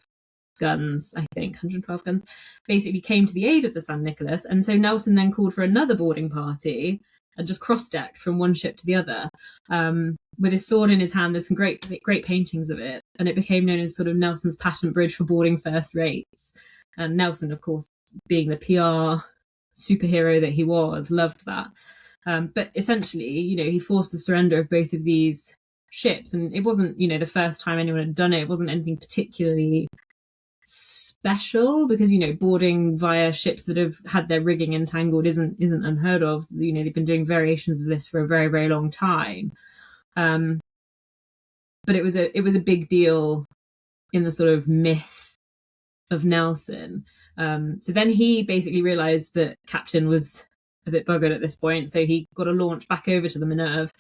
guns, I think, 112 guns, basically came to the aid of the San Nicolas. And so Nelson then called for another boarding party and just cross-decked from one ship to the other. With his sword in his hand, there's some great paintings of it. And it became known as sort of Nelson's patent bridge for boarding first rates. And Nelson, of course, being the PR superhero that he was, loved that. But essentially, you know, he forced the surrender of both of these ships. And it wasn't, you know, the first time anyone had done it. It wasn't anything particularly special, because, you know, boarding via ships that have had their rigging entangled isn't unheard of. You know, they've been doing variations of this for a very, very long time. But it was a big deal in the sort of myth of Nelson. So then he basically realised that Captain was a bit buggered at this point, so he got a launch back over to the Minerve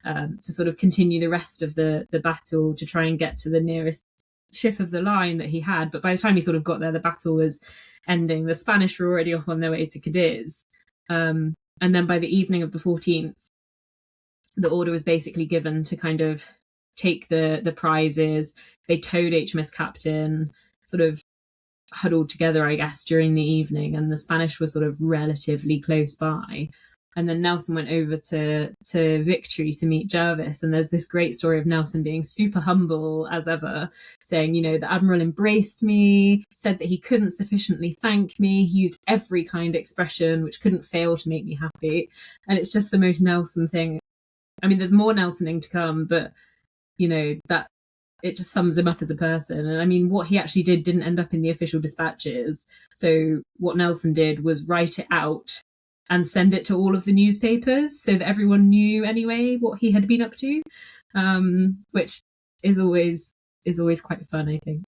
to sort of continue the rest of the battle, to try and get to the nearest ship of the line that he had. But by the time he sort of got there, the battle was ending. The Spanish were already off on their way to Cadiz. And then by the evening of the 14th, the order was basically given to kind of take the prizes. They towed HMS Captain, sort of huddled together, I guess, during the evening, and the Spanish were sort of relatively close by. And then Nelson went over to Victory to meet Jervis. And there's this great story of Nelson being super humble as ever, saying, you know, the Admiral embraced me, said that he couldn't sufficiently thank me. He used every kind expression, which couldn't fail to make me happy. And it's just the most Nelson thing. I mean, there's more Nelsoning to come, but, you know, that it just sums him up as a person. And I mean, what he actually didn't end up in the official dispatches. So what Nelson did was write it out and send it to all of the newspapers so that everyone knew anyway what he had been up to, which is always quite fun, I think.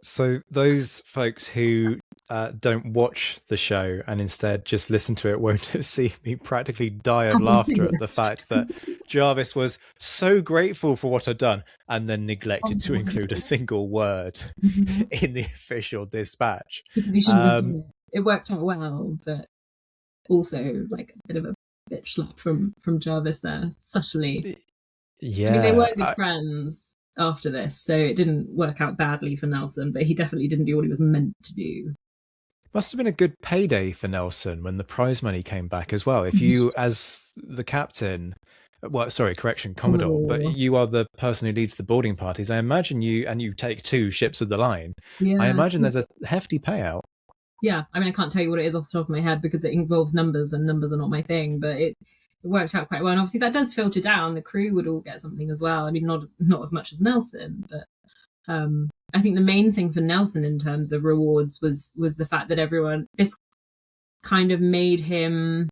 So those folks who don't watch the show and instead just listen to it won't have seen me practically die of laughter at the fact that Jervis was so grateful for what I'd done and then neglected to include a single word in the official dispatch. Because he shouldn't have done it. It worked out well, but also like a bit of a bitch slap from Jervis there, subtly. Yeah. I mean, they were good friends after this, so it didn't work out badly for Nelson, but he definitely didn't do what he was meant to do. Must have been a good payday for Nelson when the prize money came back as well. If you, as the captain, Commodore, but you are the person who leads the boarding parties, I imagine you take 2 ships of the line. Yeah. I imagine there's a hefty payout. Yeah, I mean, I can't tell you what it is off the top of my head because it involves numbers and numbers are not my thing, but it worked out quite well. And obviously that does filter down. The crew would all get something as well. I mean, not as much as Nelson, but I think the main thing for Nelson in terms of rewards was the fact that this kind of made him,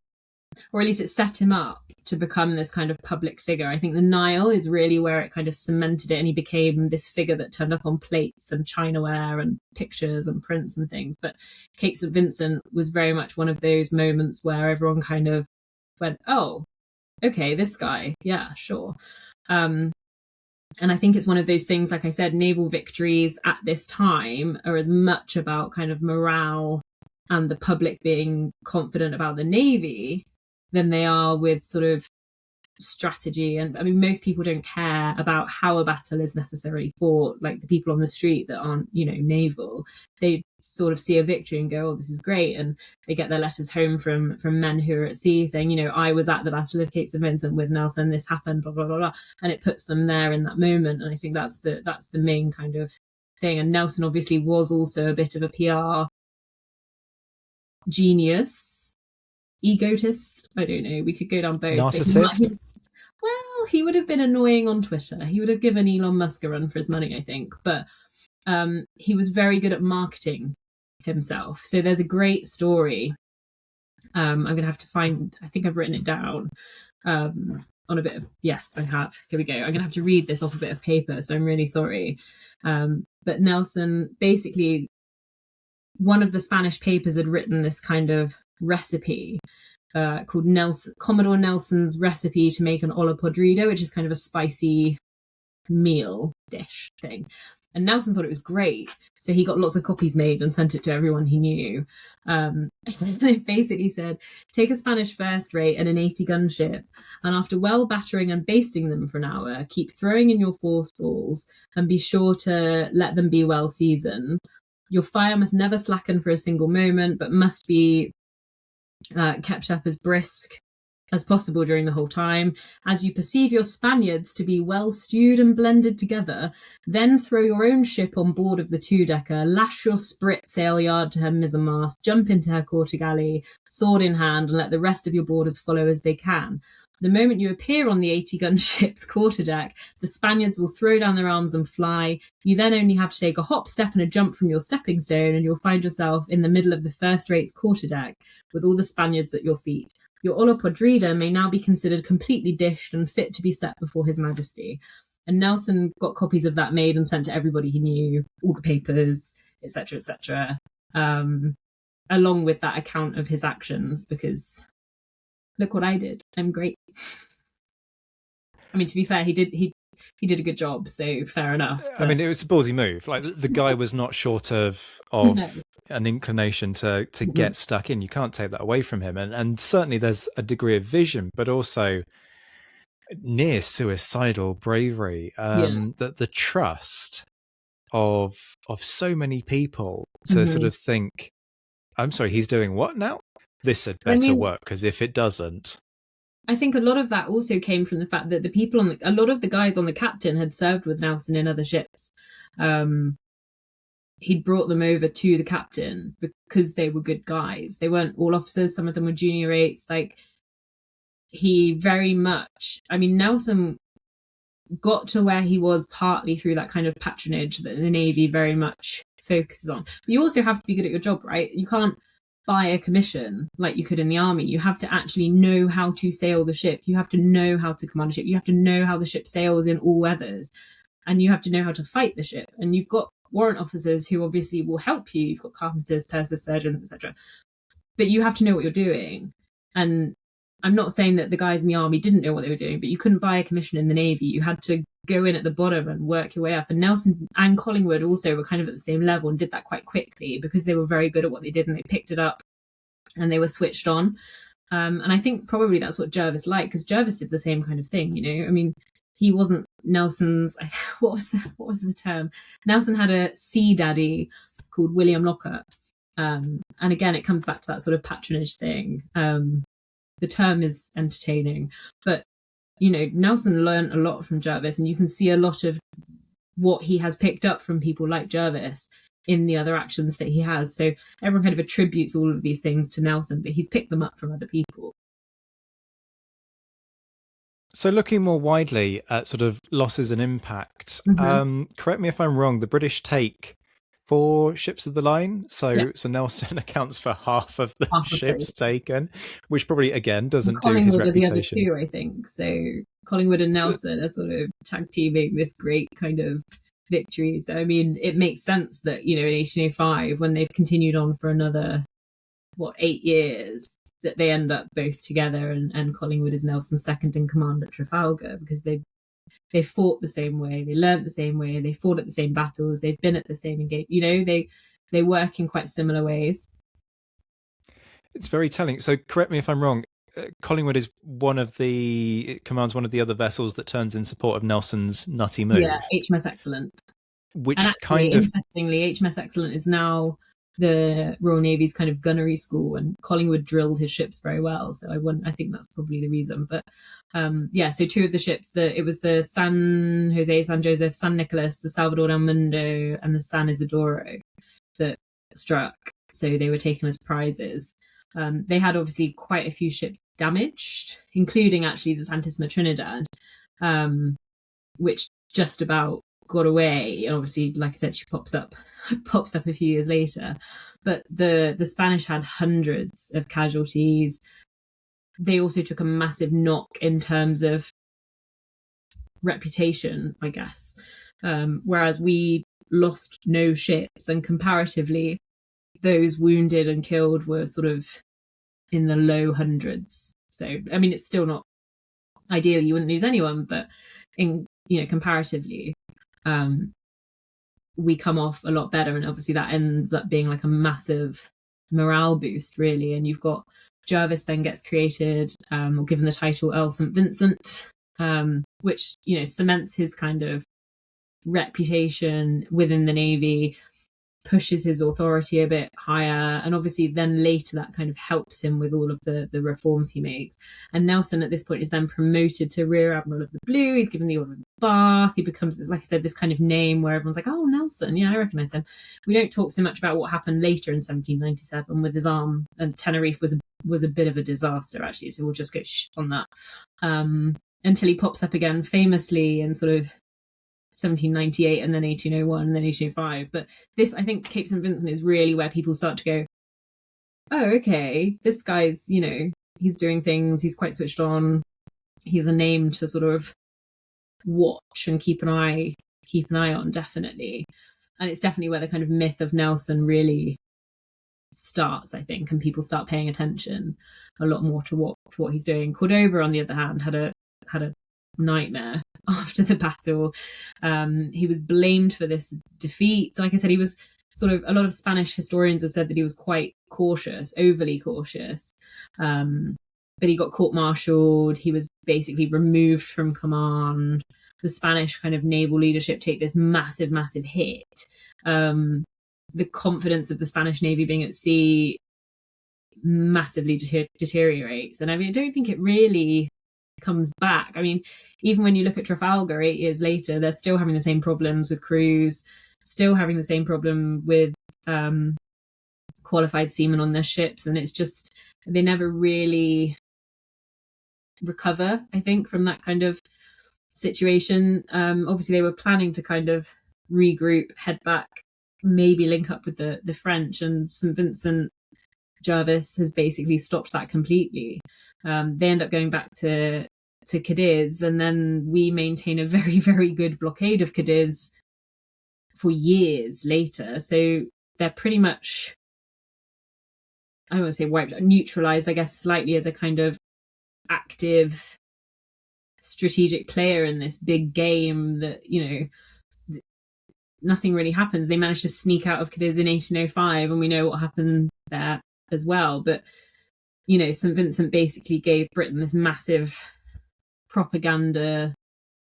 or at least it set him up to become this kind of public figure. I think the Nile is really where it kind of cemented it, and he became this figure that turned up on plates and chinaware and pictures and prints and things. But Kate St. Vincent was very much one of those moments where everyone kind of went, oh, okay, this guy, yeah, sure. And I think it's one of those things, like I said, naval victories at this time are as much about kind of morale and the public being confident about the Navy than they are with sort of strategy. And I mean, most people don't care about how a battle is necessarily fought, like the people on the street that aren't, you know, naval. They sort of see a victory and go, oh, this is great. And they get their letters home from men who are at sea saying, you know, I was at the Battle of Kate St. Vincent with Nelson, this happened, blah, blah, blah, blah. And it puts them there in that moment. And I think that's the main kind of thing. And Nelson obviously was also a bit of a PR genius, egotist, I don't know, we could go down both. Narcissist? He would have been annoying on Twitter. He would have given Elon Musk a run for his money, I think. But he was very good at marketing himself. So there's a great story. I'm going to have to find, I think I've written it down on a bit of, yes, I have. Here we go. I'm going to have to read this off a bit of paper, so I'm really sorry. But Nelson, basically, one of the Spanish papers had written this kind of recipe called Commodore Nelson's recipe to make an olla podrida, which is kind of a spicy meal dish thing. And Nelson thought it was great, so he got lots of copies made and sent it to everyone he knew. And it basically said, take a Spanish first rate and an 80 gunship, and after well battering and basting them for an hour, keep throwing in your force balls and be sure to let them be well seasoned. Your fire must never slacken for a single moment, but must be kept up as brisk as possible during the whole time. As you perceive your Spaniards to be well stewed and blended together, then throw your own ship on board of the two-decker, lash your sprit sail yard to her mizzenmast, jump into her quarter galley, sword in hand, and let the rest of your boarders follow as they can. The moment you appear on the 80-gun ship's quarterdeck, the Spaniards will throw down their arms and fly. You then only have to take a hop, step, and a jump from your stepping stone, and you'll find yourself in the middle of the first-rate's quarterdeck with all the Spaniards at your feet. Your olla podrida may now be considered completely dished and fit to be set before His Majesty. And Nelson got copies of that made and sent to everybody he knew, all the papers, etc., etc., along with that account of his actions, because look what I did. I'm great. I mean, to be fair, he did a good job, so fair enough. But I mean, it was a ballsy move. Like, the guy was not short of No. an inclination to get stuck in. You can't take that away from him. And certainly there's a degree of vision, but also near suicidal bravery. That the trust of so many people to sort of think, I'm sorry, he's doing what now? This had better work, because if it doesn't. I think a lot of that also came from the fact that the people a lot of the guys on the captain had served with Nelson in other ships. He'd brought them over to the captain because they were good guys. They weren't all officers. Some of them were junior rates. Like, he very much, I mean, Nelson got to where he was partly through that kind of patronage that the Navy very much focuses on. But you also have to be good at your job, right? You can't buy a commission like you could in the army. You have to actually know how to sail the ship. You have to know how to command a ship. You have to know how the ship sails in all weathers, and you have to know how to fight the ship. And you've got warrant officers who obviously will help you. You've got carpenters, pursers, surgeons, etc. But you have to know what you're doing. And I'm not saying that the guys in the army didn't know what they were doing, but you couldn't buy a commission in the Navy. You had to go in at the bottom and work your way up. And Nelson and Collingwood also were kind of at the same level and did that quite quickly because they were very good at what they did and they picked it up and they were switched on. And I think probably that's what Jervis liked, because Jervis did the same kind of thing, you know. I mean, he wasn't Nelson's, what was the term? Nelson had a sea daddy called William Lockhart. And again, it comes back to that sort of patronage thing. The term is entertaining, but you know, Nelson learned a lot from Jervis, and you can see a lot of what he has picked up from people like Jervis in the other actions that he has. So everyone kind of attributes all of these things to Nelson, but he's picked them up from other people. So looking more widely at sort of losses and impact, correct me if I'm wrong, the British take 4 ships of the line. So Yeah. so Nelson accounts for half of the Half of ships those. taken, which probably again doesn't do his Collingwood are the other reputation. 2, I think. So Collingwood and Nelson are sort of tag teaming this great kind of victory. So I mean, it makes sense that, you know, in 1805, when they've continued on for another 8 years, that they end up both together, and Collingwood is Nelson's second in command at Trafalgar, because they fought the same way, they learnt the same way, they fought at the same battles, they've been at the same engagement. You know, they work in quite similar ways. It's very telling. So correct me if I'm wrong. Collingwood is commands one of the other vessels that turns in support of Nelson's nutty move. Yeah, HMS Excellent. Which and actually, kind of interestingly, HMS Excellent is now the Royal Navy's kind of gunnery school, and Collingwood drilled his ships very well. So I think that's probably the reason. But yeah, so 2 of the ships, it was the San Jose, San Joseph, San Nicolas, the Salvador del Mundo, and the San Isidoro that struck. So they were taken as prizes. They had obviously quite a few ships damaged, including actually the Santissima Trinidad, which just about got away. And obviously, like I said, she pops up a few years later. But the Spanish had hundreds of casualties. They also took a massive knock in terms of reputation, I guess. Whereas we lost no ships, and comparatively, those wounded and killed were sort of in the low hundreds. So, I mean, it's still not ideal. You wouldn't lose anyone, but comparatively, we come off a lot better. And obviously that ends up being like a massive morale boost, really. And you've got Jervis then gets created, or given the title Earl St. Vincent, which, you know, cements his kind of reputation within the Navy, pushes his authority a bit higher, and obviously then later that kind of helps him with all of the reforms he makes. And Nelson at this point is then promoted to Rear Admiral of the Blue. He's given the Order of Bath. He becomes, like I said, this kind of name where everyone's like, oh, Nelson, yeah, I recognise him. We don't talk so much about what happened later in 1797 with his arm, and Tenerife was a bit of a disaster, actually, so we'll just go on that until he pops up again famously in sort of 1798 and then 1801 and then 1805. But this, I think, Cape St. Vincent is really where people start to go, oh, okay, this guy's, you know, he's doing things, he's quite switched on, he's a name to sort of watch and keep an eye on, definitely. And it's definitely where the kind of myth of Nelson really starts, I think, and people start paying attention a lot more to what he's doing. Cordoba, on the other hand, had a nightmare after the battle. He was blamed for this defeat. Like I said, he was sort of, a lot of Spanish historians have said that he was quite cautious, overly cautious. But he got court-martialed. He was basically removed from command. The Spanish kind of naval leadership take this massive, massive hit. The confidence of the Spanish Navy being at sea massively deteriorates. And I mean, I don't think it really comes back. I mean, even when you look at Trafalgar 8 years later, they're still having the same problems with crews, still having the same problem with qualified seamen on their ships. And it's just, they never really recover, I think, from that kind of situation. Obviously, they were planning to kind of regroup, head back, maybe link up with the French, and St. Vincent Jervis has basically stopped that completely. They end up going back to Cadiz, and then we maintain a very, very good blockade of Cadiz for years later. So they're pretty much, I don't want to say wiped, neutralized, I guess, slightly as a kind of active strategic player in this big game that, you know, nothing really happens. They managed to sneak out of Cadiz in 1805, and we know what happened there as well. But, you know, St. Vincent basically gave Britain this massive propaganda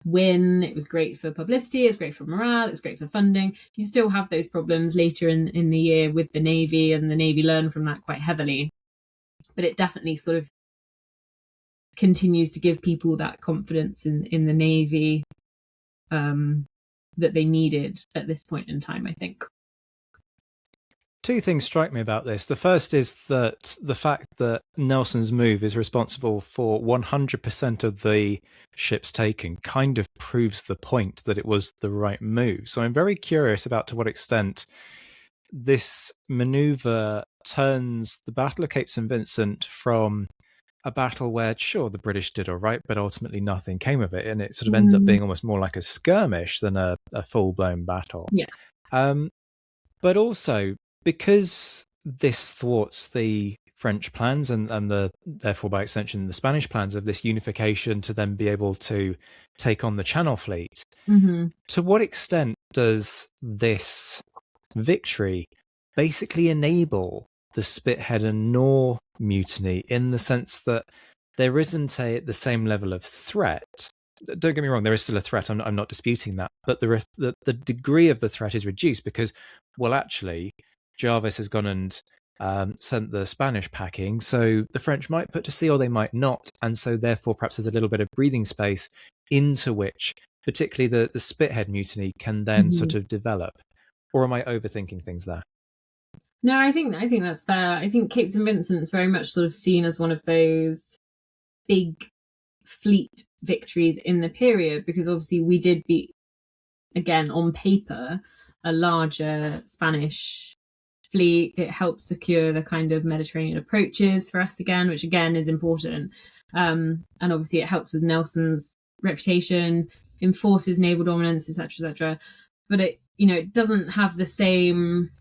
win. It was great for publicity, it's great for morale, it's great for funding. You still have those problems later in the year with the Navy, and the Navy learned from that quite heavily. But it definitely sort of continues to give people that confidence in the Navy that they needed at this point in time, I think. Two things strike me about this. The first is that the fact that Nelson's move is responsible for 100% of the ships taken kind of proves the point that it was the right move. So I'm very curious about to what extent this maneuver turns the Battle of Cape St. Vincent from a battle where, sure, the British did all right, but ultimately nothing came of it, and it sort of ends up being almost more like a skirmish than a full-blown battle. Yeah. But also, because this thwarts the French plans and therefore by extension the Spanish plans of this unification to then be able to take on the Channel Fleet, to what extent does this victory basically enable the Spithead and Nore mutiny, in the sense that there isn't the same level of threat? Don't get me wrong, there is still a threat. I'm not disputing that, but the degree of the threat is reduced because, well, actually, Jervis has gone and sent the Spanish packing, so the French might put to sea or they might not, and so therefore perhaps there's a little bit of breathing space into which particularly the Spithead mutiny can then sort of develop. Or am I overthinking things there? No, I think that's fair. I think Cape St. Vincent's very much sort of seen as one of those big fleet victories in the period, because obviously we did beat, again, on paper, a larger Spanish fleet. It helped secure the kind of Mediterranean approaches for us again, which again is important. And obviously it helps with Nelson's reputation, enforces naval dominance, etc., etc. But it doesn't have the same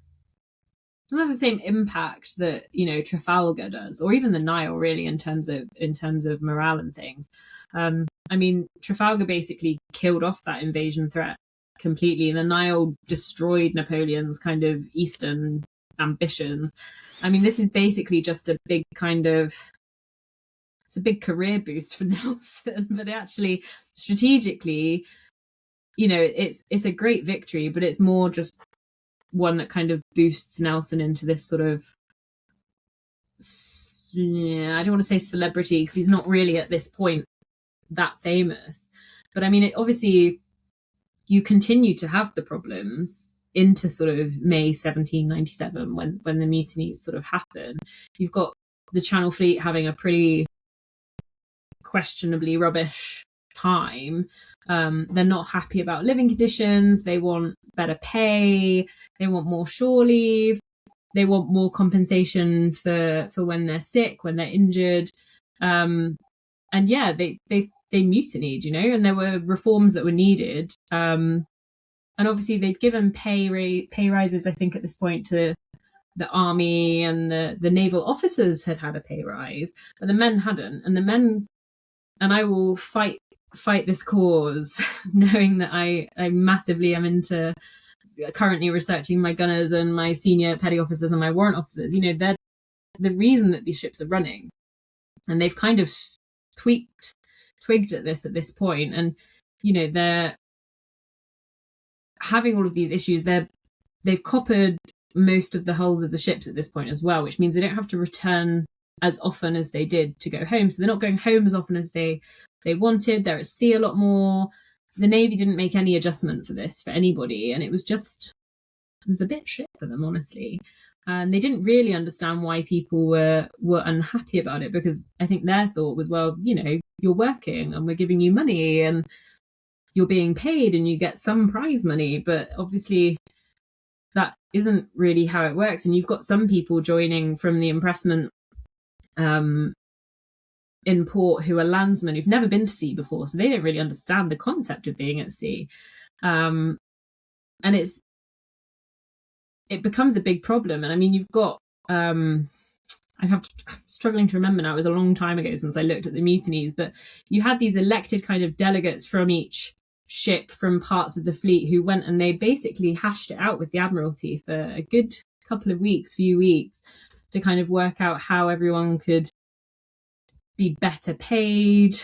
impact that Trafalgar does, or even the Nile, really, in terms of morale and things. I mean, Trafalgar basically killed off that invasion threat completely, and the Nile destroyed Napoleon's kind of eastern ambitions. I mean, this is basically just a big it's a big career boost for Nelson, but actually strategically, it's a great victory, but it's more just one that kind of boosts Nelson into this sort of, I don't want to say celebrity, because he's not really at this point that famous. But I mean, obviously you continue to have the problems into sort of May 1797 when the mutinies sort of happen. You've got the Channel Fleet having a pretty questionably rubbish time. They're not happy about living conditions. They want better pay. They want more shore leave. They want more compensation for when they're sick, when they're injured. And yeah, they mutinied, and there were reforms that were needed. And obviously they'd given pay rises, I think, at this point to the army, and the naval officers had a pay rise, but the men hadn't. And the men, and I will fight this cause, knowing that I massively am into currently researching my gunners and my senior petty officers and my warrant officers. They're the reason that these ships are running, and they've kind of twigged at this point, and they're having all of these issues. They've coppered most of the hulls of the ships at this point as well, which means they don't have to return as often as they did to go home. So they're not going home as often as they wanted. They're at sea a lot more. The Navy didn't make any adjustment for this for anybody, and it was a bit shit for them, honestly. And they didn't really understand why people were unhappy about it, because I think their thought was, well, you're working and we're giving you money and you're being paid and you get some prize money, but obviously that isn't really how it works. And you've got some people joining from the impressment in port who are landsmen who've never been to sea before, so they don't really understand the concept of being at sea. And it becomes a big problem. And I mean, you've got I'm struggling to remember now, it was a long time ago since I looked at the mutinies, but you had these elected kind of delegates from each ship, from parts of the fleet, who went and they basically hashed it out with the Admiralty for a good few weeks, to kind of work out how everyone could be better paid.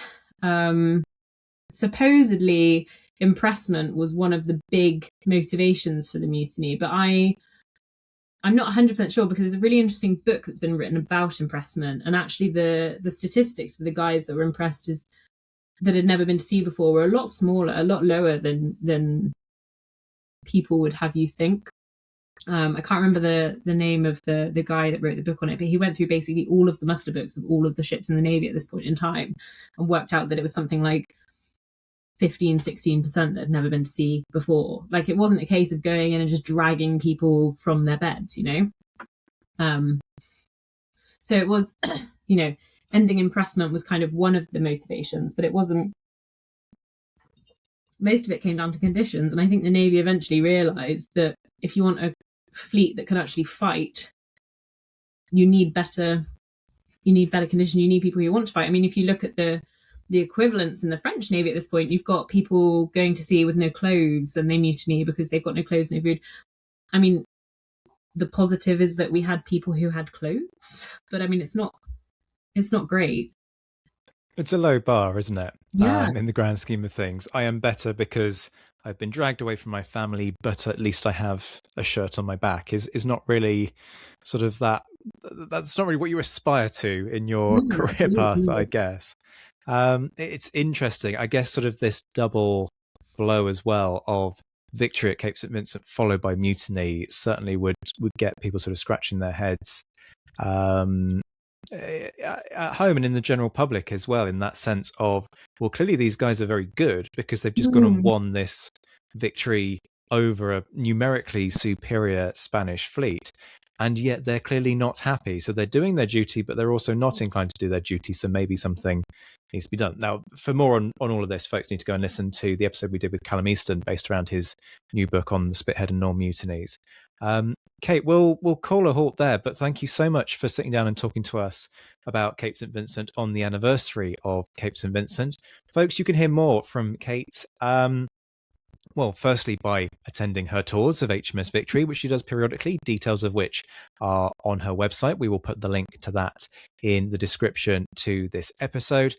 Supposedly impressment was one of the big motivations for the mutiny, but I'm not 100% sure, because there's a really interesting book that's been written about impressment, and actually the statistics for the guys that were impressed that had never been to sea before were a lot smaller, a lot lower than people would have you think. I can't remember the name of the guy that wrote the book on it, but he went through basically all of the muster books of all of the ships in the Navy at this point in time and worked out that it was something like 15-16% that had never been to sea before. Like, it wasn't a case of going in and just dragging people from their beds, so it was ending impressment was kind of one of the motivations, but it wasn't. Most of it came down to conditions, and I think the Navy eventually realised that if you want a fleet that can actually fight, you need better conditions. You need people who want to fight. I mean, if you look at the equivalents in the French Navy at this point, you've got people going to sea with no clothes and they mutiny because they've got no clothes, no food. I mean, the positive is that we had people who had clothes, but I mean, it's not great. It's a low bar, isn't it? Yeah. In the grand scheme of things. I am better because I've been dragged away from my family, but at least I have a shirt on my back is not really sort of that's not really what you aspire to in your career path, I guess. It's interesting, I guess, sort of this double flow as well of victory at Cape St. Vincent followed by mutiny certainly would get people sort of scratching their heads at home and in the general public as well, in that sense of, well, clearly these guys are very good because they've just gone and won this victory over a numerically superior Spanish fleet, and yet they're clearly not happy. So they're doing their duty, but they're also not inclined to do their duty, so maybe something needs to be done. Now, for more on all of this, folks need to go and listen to the episode we did with Callum Easton based around his new book on the Spithead and Nore mutinies. Kate, we'll call a halt there, but thank you so much for sitting down and talking to us about Cape St. Vincent on the anniversary of Cape St. Vincent. Folks, you can hear more from Kate, well, firstly, by attending her tours of HMS Victory, which she does periodically, details of which are on her website. We will put the link to that in the description to this episode.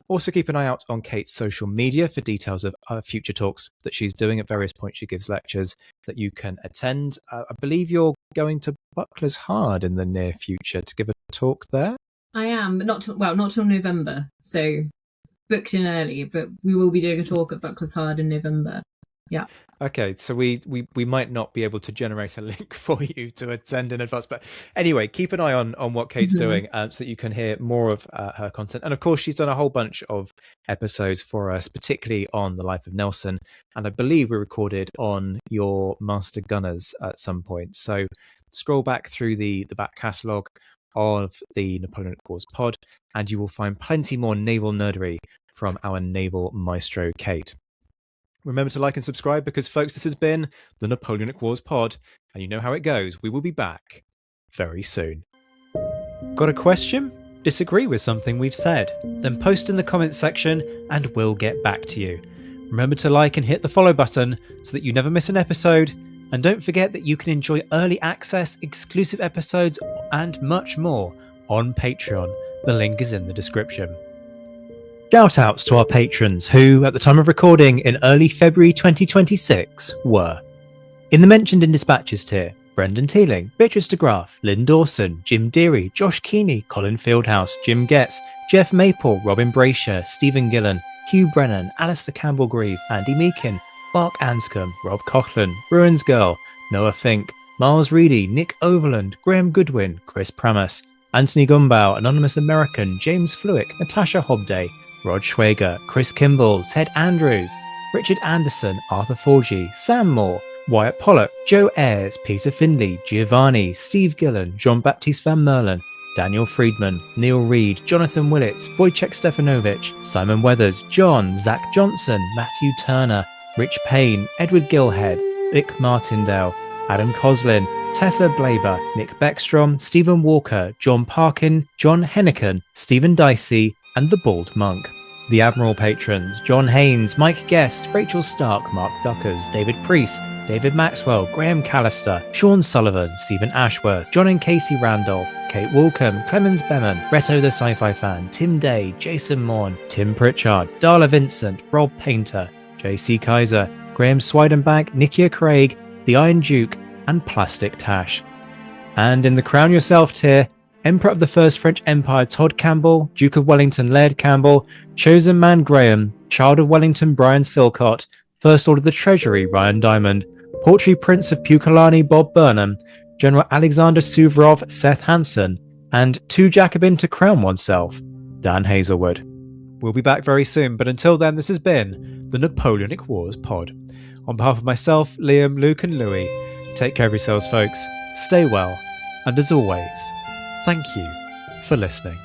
Also, keep an eye out on Kate's social media for details of future talks that she's doing. At various points, she gives lectures that you can attend. I believe you're going to Bucklers Hard in the near future to give a talk there. I am, but not till November. So booked in early, but we will be doing a talk at Bucklers Hard in November. Yeah. Okay, so we might not be able to generate a link for you to attend in advance, but anyway, keep an eye on what Kate's doing so that you can hear more of her content. And of course, she's done a whole bunch of episodes for us, particularly on the life of Nelson, and I believe we recorded on your Master Gunners at some point. So scroll back through the back catalogue of the Napoleonic Wars pod, and you will find plenty more naval nerdery from our naval maestro, Kate. Remember to like and subscribe because, folks, this has been the Napoleonic Wars pod, and you know how it goes. We will be back very soon. Got a question? Disagree with something we've said? Then post in the comments section and we'll get back to you. Remember to like and hit the follow button so that you never miss an episode. And don't forget that you can enjoy early access, exclusive episodes, and much more on Patreon. The link is in the description. Shout outs to our patrons who, at the time of recording in early February 2026, were in the mentioned in dispatches tier: Brendan Teeling, Beatrice DeGraff, Lynn Dawson, Jim Deary, Josh Keeney, Colin Fieldhouse, Jim Getz, Jeff Maple, Robin Brasher, Stephen Gillen, Hugh Brennan, Alistair Campbell-Grieve, Andy Meakin, Mark Anscombe, Rob Coughlin, Bruins Girl, Noah Fink, Miles Reedy, Nick Overland, Graham Goodwin, Chris Pramas, Anthony Gumbau, Anonymous American, James Fluick, Natasha Hobday, Rod Schwager, Chris Kimball, Ted Andrews, Richard Anderson, Arthur Forgy, Sam Moore, Wyatt Pollock, Joe Ayres, Peter Findlay, Giovanni, Steve Gillen, Jean-Baptiste Van Merlen, Daniel Friedman, Neil Reed, Jonathan Willits, Wojciech Stefanovic, Simon Weathers, John, Zach Johnson, Matthew Turner, Rich Payne, Edward Gilhead, Vic Martindale, Adam Coslin, Tessa Blaber, Nick Beckstrom, Stephen Walker, John Parkin, John Henneken, Stephen Dicey, and the Bald Monk. The Admiral patrons: John Haynes, Mike Guest, Rachel Stark, Mark Duckers, David Priest, David Maxwell, Graham Callister, Sean Sullivan, Stephen Ashworth, John and Casey Randolph, Kate Walcombe, Clemens Beman, Reto the Sci-Fi Fan, Tim Day, Jason Morn, Tim Pritchard, Darla Vincent, Rob Painter, JC Kaiser, Graham Swidenbank, Nikia Craig, The Iron Duke, and Plastic Tash. And in the Crown Yourself tier: Emperor of the First French Empire Todd Campbell, Duke of Wellington Laird Campbell, Chosen Man Graham, Child of Wellington Brian Silcott, First Lord of the Treasury Ryan Diamond, Portrait Prince of Pukalani Bob Burnham, General Alexander Suvorov Seth Hansen, and Too Jacobin to Crown Oneself Dan Hazelwood. We'll be back very soon, but until then, this has been the Napoleonic Wars pod. On behalf of myself, Liam, Luke and Louis, take care of yourselves, folks, stay well, and as always, thank you for listening.